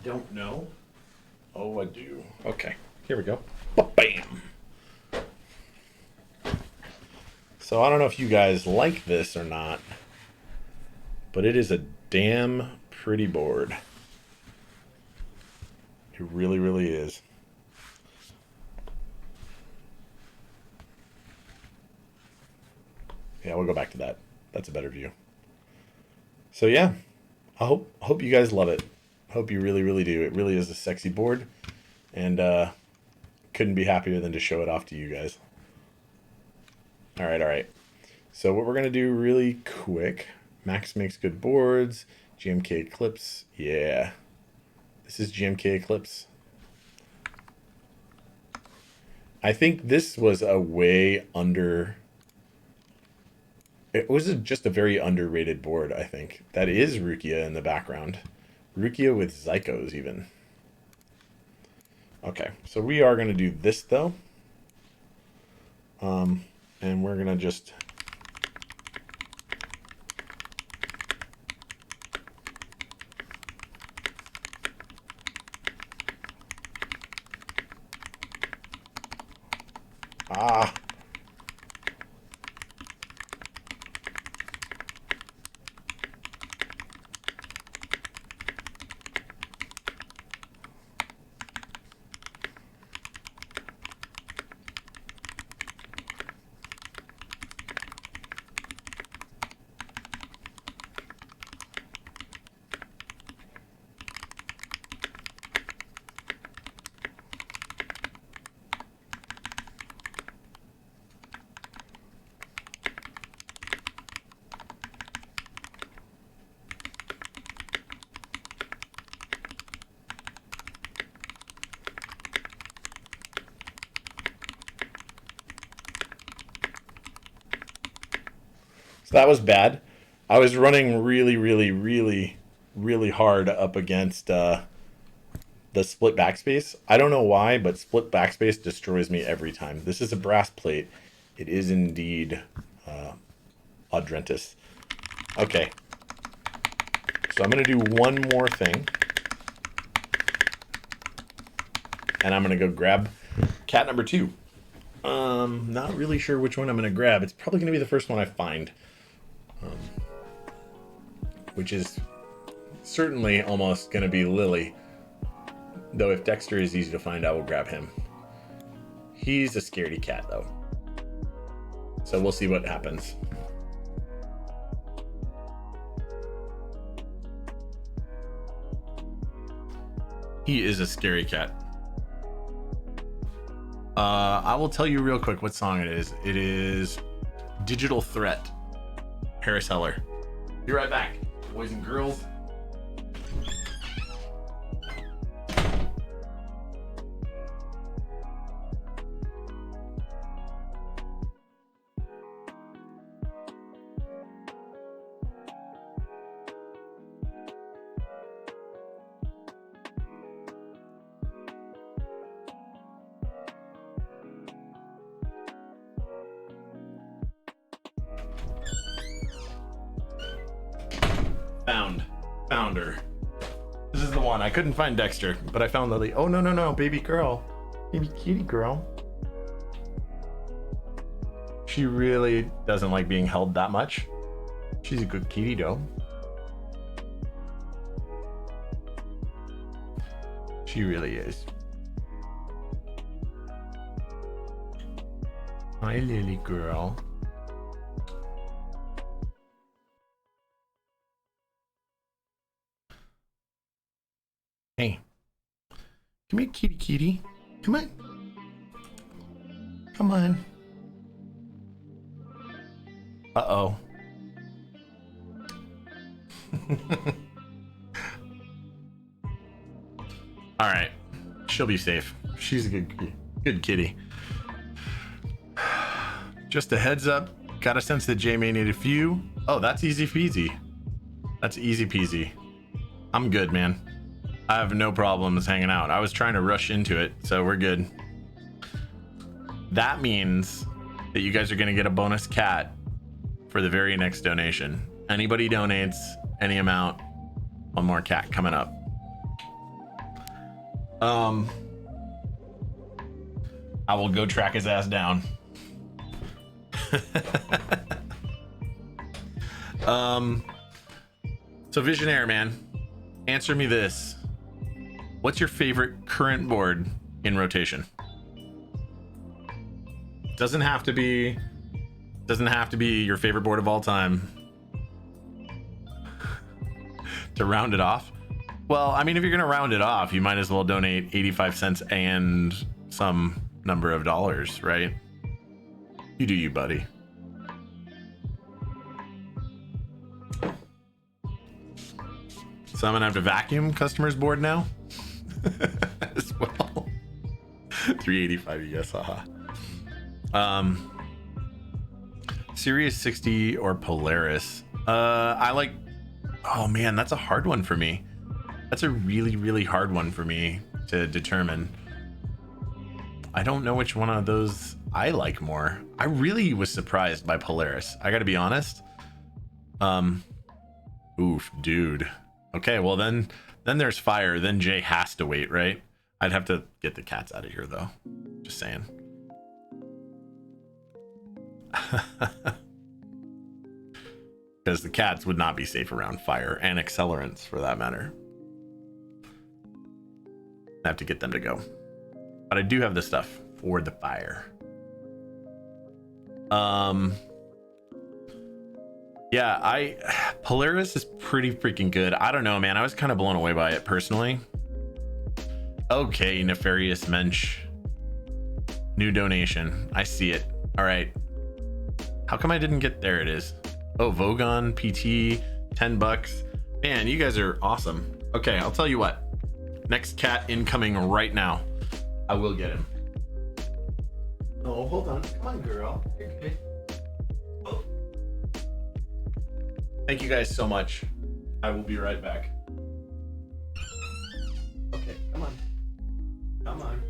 A: don't know. Oh, I do. Okay, here we go. Bam. So I don't know if you guys like this or not, but it is a damn pretty board. It really, really is. Yeah, we'll go back to that. That's a better view. So yeah, I hope you guys love it. Hope you really, really do. It really is a sexy board, and couldn't be happier than to show it off to you guys. All right. So what we're gonna do really quick. Max makes good boards. GMK Eclipse. Yeah, this is GMK Eclipse. I think this was a way under. It was just a very underrated board, I think. That is Rukia in the background. Rukia with Zycos even. Okay, so we are going to do this though. And we're going to just... Ah! That was bad. I was running really hard up against the split backspace. I don't know why, but split backspace destroys me every time. This is a brass plate. It is indeed Audrentis. Okay. So I'm going to do one more thing. And I'm going to go grab cat number 2. Not really sure which one I'm going to grab. It's probably going to be the first one I find. Which is certainly almost going to be Lily. Though if Dexter is easy to find, I will grab him. He's a scaredy cat, though. So we'll see what happens. He is a scary cat. I will tell you real quick what song it is. It is Digital Threat, Harris Heller. Be right back, boys and girls. Found her. This is the one. I couldn't find Dexter, but I found Lily. Oh, no, baby girl. Baby kitty girl. She really doesn't like being held that much. She's a good kitty, though. She really is. Hi, Lily girl. Hey, come here, kitty. Come on. Come on. Uh-oh. All right. She'll be safe. She's a good kitty. Just a heads up. Got a sense that Jay may need a few. Oh, that's easy peasy. That's easy peasy. I'm good, man. I have no problems hanging out. I was trying to rush into it, so we're good. That means that you guys are going to get a bonus cat for the very next donation. Anybody donates any amount, one more cat coming up. I will go track his ass down. So Visionaire, man, answer me this. What's your favorite current board in rotation? Doesn't have to be your favorite board of all time. To round it off. Well, I mean, if you're gonna round it off, you might as well donate 85 cents and some number of dollars, right? You do you, buddy. So I'm gonna have to vacuum customers board now. As well. 385, yes, haha. Sirius 60 or Polaris. I like. Oh man, that's a hard one for me. That's a really hard one for me to determine. I don't know which one of those I like more. I really was surprised by Polaris. I gotta be honest. Oof, dude. Okay, well then there's fire. Then Jay has to wait, right? I'd have to get the cats out of here though. Just saying. Because the cats would not be safe around fire and accelerants for that matter. I have to get them to go. But I do have the stuff for the fire. Yeah, Polaris is pretty freaking good. I don't know, man. I was kind of blown away by it personally. Okay, Nefarious Mensch. New donation. I see it. All right. How come I didn't get there? It is. Oh, Vogon PT, $10. Man, you guys are awesome. Okay, I'll tell you what. Next cat incoming right now. I will get him. Oh, hold on. Come on, girl. You're good. Oh. Thank you guys so much. I will be right back. Okay, come on. Come on.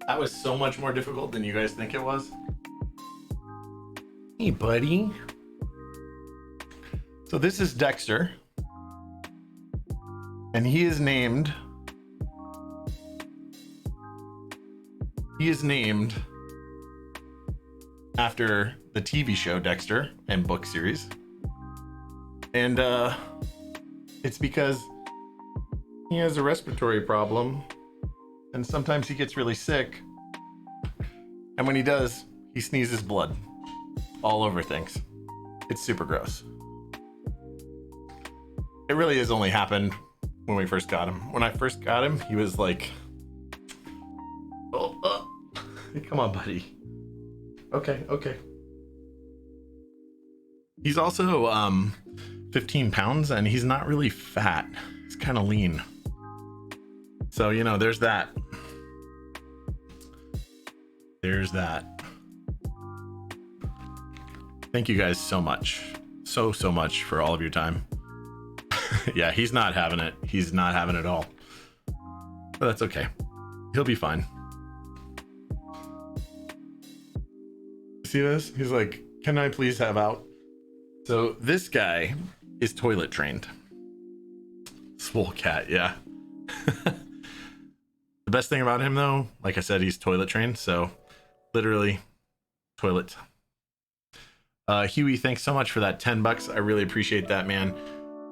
A: That was so much more difficult than you guys think it was. Hey, buddy. So this is Dexter. And he is named after the TV show Dexter and book series. And it's because he has a respiratory problem. And sometimes he gets really sick. And when he does, he sneezes blood all over things. It's super gross. It really has only happened when we first got him. When I first got him, he was like, oh. Come on, buddy. Okay. He's also 15 pounds and he's not really fat. He's kind of lean. So, you know, there's that. Thank you guys so much. So much for all of your time. Yeah, he's not having it. He's not having it at all. But that's okay. He'll be fine. See this? He's like, can I please have out? So this guy is toilet trained. Swole cat, yeah. The best thing about him though, like I said, he's toilet trained, so literally toilet. Huey, thanks so much for that $10. I really appreciate that, man.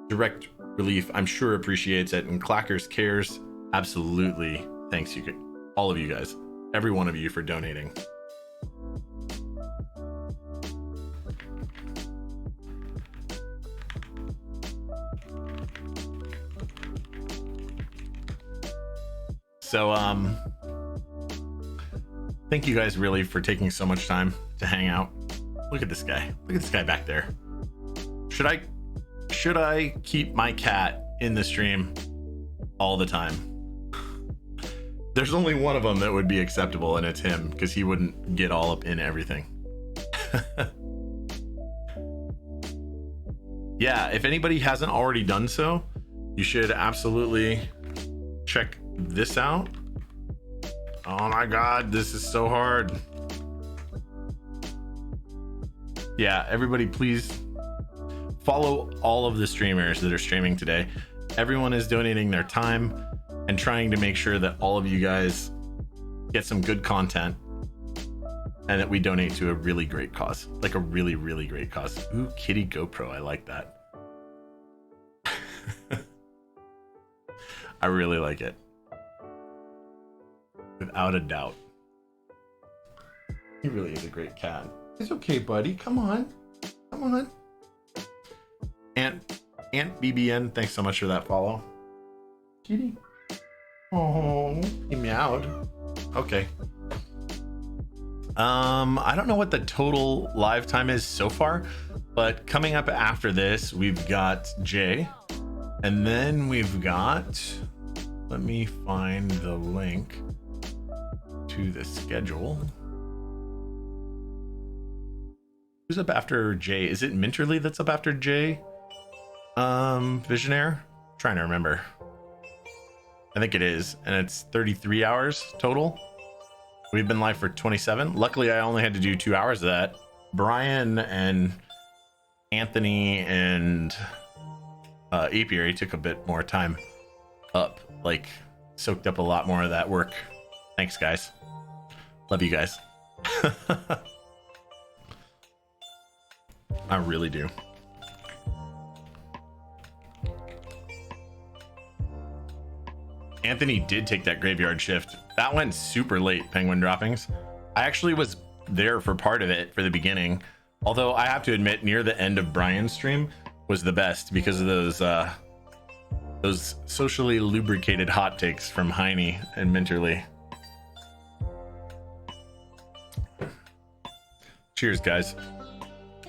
A: Direct Relief, I'm sure appreciates it, and Clackers Cares, absolutely. Thanks you, all of you guys, every one of you for donating. So, thank you guys really for taking so much time to hang out. Look at this guy. Look at this guy back there. Should I keep my cat in the stream all the time? There's only one of them that would be acceptable, and it's him, because he wouldn't get all up in everything. Yeah, if anybody hasn't already done so, you should absolutely check this out. Oh my god, this is so hard. Yeah, everybody please follow all of the streamers that are streaming today. Everyone is donating their time and trying to make sure that all of you guys get some good content and that we donate to a really great cause, like a really great cause. Ooh, kitty GoPro, I like that. I really like it. Without a doubt. He really is a great cat. It's okay, buddy. Come on. Aunt BBN, thanks so much for that follow. Kitty. Oh, he meowed. Okay. I don't know what the total live time is so far, but coming up after this, we've got Jay, and then we've got, let me find the link to the schedule. Who's up after Jay? Is it Minterly that's up after Jay? Visionaire? Trying to remember. I think it is, and it's 33 hours total. We've been live for 27. Luckily, I only had to do 2 hours of that. Brian and Anthony and Apiary took a bit more time up, like soaked up a lot more of that work. Thanks, guys. Love you guys. I really do. Anthony did take that graveyard shift. That went super late, Penguin Droppings. I actually was there for part of it for the beginning. Although I have to admit, near the end of Brian's stream was the best because of those socially lubricated hot takes from Heine and Minterly. Cheers, guys.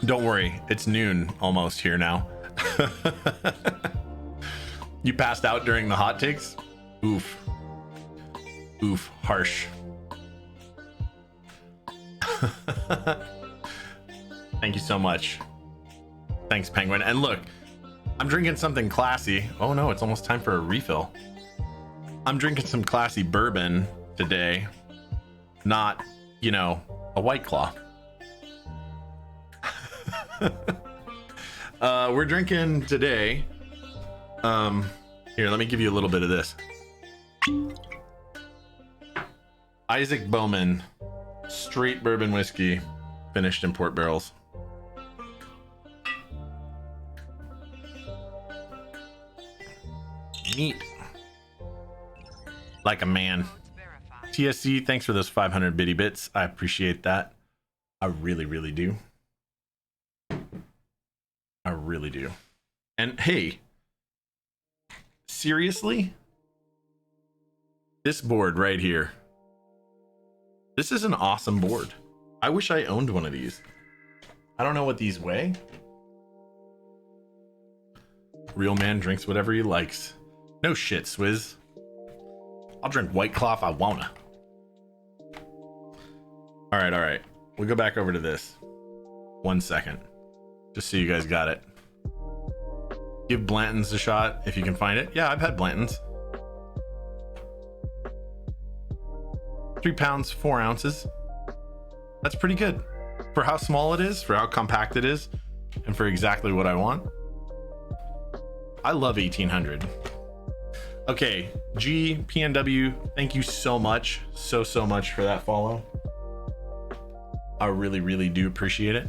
A: Don't worry, it's noon almost here now. You passed out during the hot takes? Oof. Oof, harsh. Thank you so much. Thanks, Penguin. And look, I'm drinking something classy. Oh no, it's almost time for a refill. I'm drinking some classy bourbon today, not, you know, a White Claw. We're drinking today. Here, let me give you a little bit of this. Isaac Bowman straight bourbon whiskey finished in port barrels. Neat. Like a man. TSC, thanks for those 500 bitty bits. I appreciate that. I really, really do. I really do. And hey, seriously? This board right here. This is an awesome board. I wish I owned one of these. I don't know what these weigh. Real man drinks whatever he likes. No shit, Swizz. I'll drink White Claw if I wanna. All right. We'll go back over to this. 1 second. Just so you guys got it. Give Blanton's a shot if you can find it. Yeah, I've had Blanton's. 3 pounds, 4 ounces. That's pretty good. For how small it is, for how compact it is, and for exactly what I want. I love 1800. Okay, G, PNW, thank you so much. So much for that follow. I really, really do appreciate it.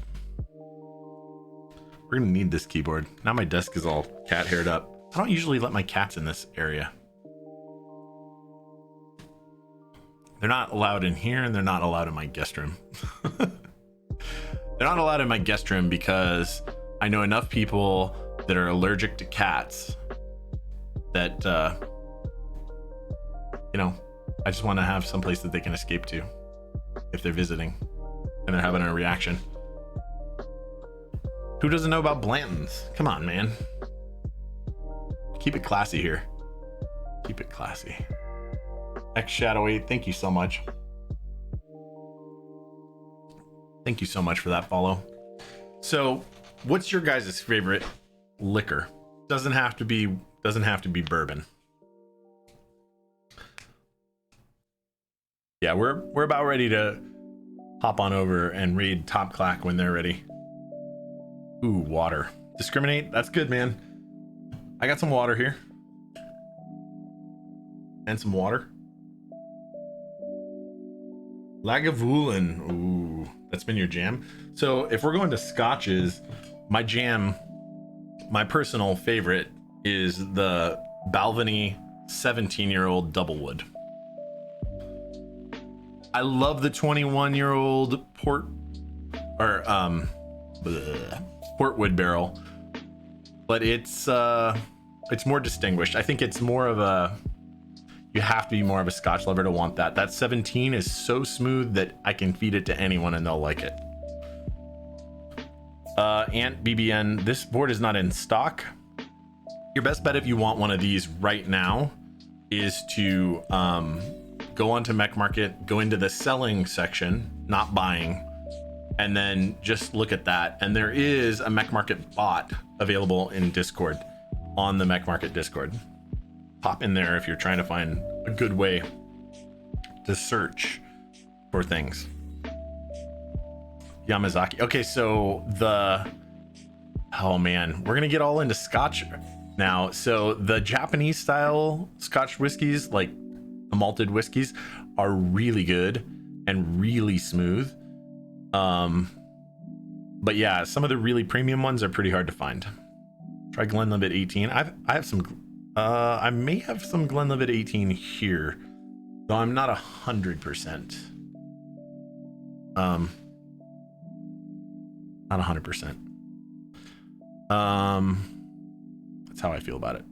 A: We're gonna need this keyboard. Now my desk is all cat haired up. I don't usually let my cats in this area. They're not allowed in here, and they're not allowed in my guest room. They're not allowed in my guest room because I know enough people that are allergic to cats that, you know, I just want to have some place that they can escape to if they're visiting and they're having a reaction. Who doesn't know about Blanton's? Come on, man. Keep it classy here. Keep it classy. X Shadow 8, thank you so much. Thank you so much for that follow. So, what's your guys' favorite liquor? Doesn't have to be bourbon. Yeah, we're about ready to hop on over and read Top Clack when they're ready. Ooh, water. Discriminate? That's good, man. I got some water here. And some water. Lagavulin. Ooh, that's been your jam. So if we're going to scotches, my jam, my personal favorite is the Balvenie 17-year-old Doublewood. I love the 21-year-old Portwood barrel, but it's more distinguished. I think it's more of a, you have to be more of a Scotch lover to want that. That 17 is so smooth that I can feed it to anyone and they'll like it. Ant BBN, this board is not in stock. Your best bet if you want one of these right now is to go onto Mech Market, go into the selling section, not buying, and then just look at that. And there is a Mech Market bot available in Discord, on the Mech Market Discord. Pop in there if you're trying to find a good way to search for things. Yamazaki. Okay, so oh man, we're gonna get all into Scotch now. So the Japanese style Scotch whiskeys, like the malted whiskeys, are really good and really smooth. But yeah, some of the really premium ones are pretty hard to find. Try Glenlivet 18. I have some. I may have some Glenlivet 18 here, though I'm not 100%. Not 100%. That's how I feel about it.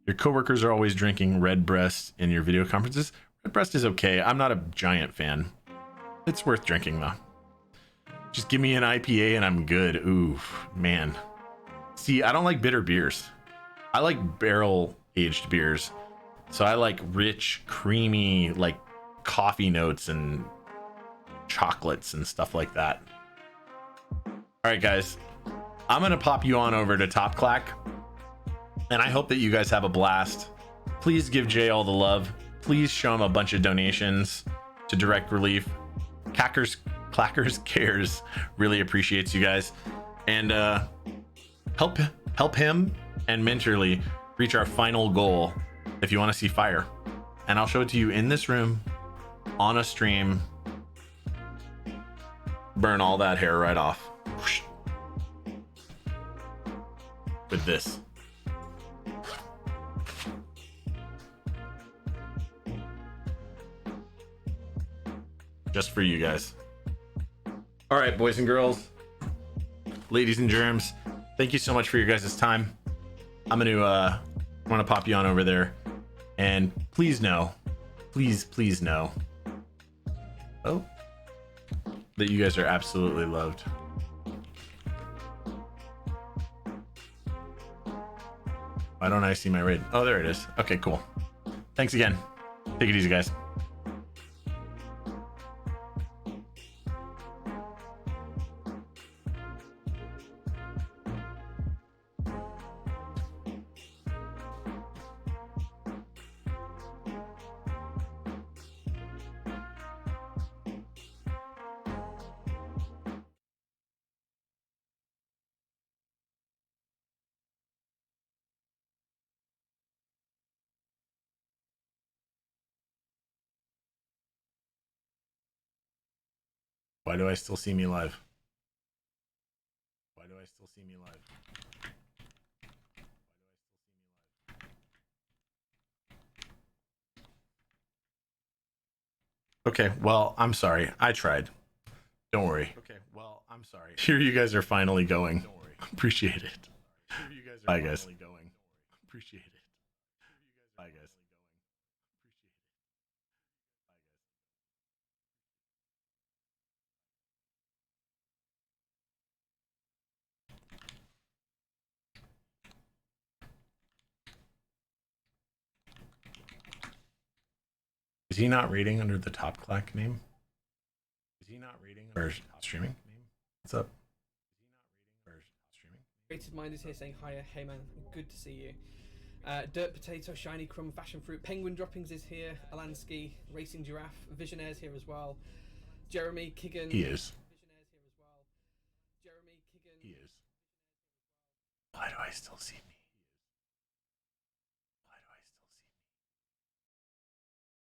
A: Your coworkers are always drinking Redbreast in your video conferences. Redbreast is okay. I'm not a giant fan. It's worth drinking though. Just give me an IPA and I'm good. Ooh, man. See, I don't like bitter beers. I like barrel aged beers. So I like rich, creamy, like coffee notes and chocolates and stuff like that. All right, guys, I'm going to pop you on over to Top Clack. And I hope that you guys have a blast. Please give Jay all the love. Please show him a bunch of donations to Direct Relief. Clackers Cares really appreciates you guys. And help him and Mentorly reach our final goal if you want to see fire. And I'll show it to you in this room on a stream. Burn all that hair right off. With this. Just for you guys. All right, boys and girls, ladies and germs, thank you so much for your guys' time. I'm gonna pop you on over there, and please know, please know, that you guys are absolutely loved. Why don't I see my raid? Oh, there it is. Okay, cool. Thanks again. Take it easy, guys. Why do I still see me live? Why do I still see me live? Okay, well, I'm sorry. I tried. Don't worry. Okay, well, I'm sorry. Here you guys are finally going. Don't worry. Appreciate it. Here you guys are Bye, guys. Going. Appreciate it. Bye, guys. Is he not reading under the Top Clack name? Is he not reading or streaming? What's up?
C: Creative Mind is here saying hiya, hey man, good to see you. Dirt Potato, Shiny Crumb, Fashion Fruit, Penguin Droppings is here, Alansky, Racing Giraffe, Visionaire's here as well. Jeremy Kigan.
A: He is.
C: Visionaire's here as well. Jeremy Kigan.
A: He is. Why do I still see me?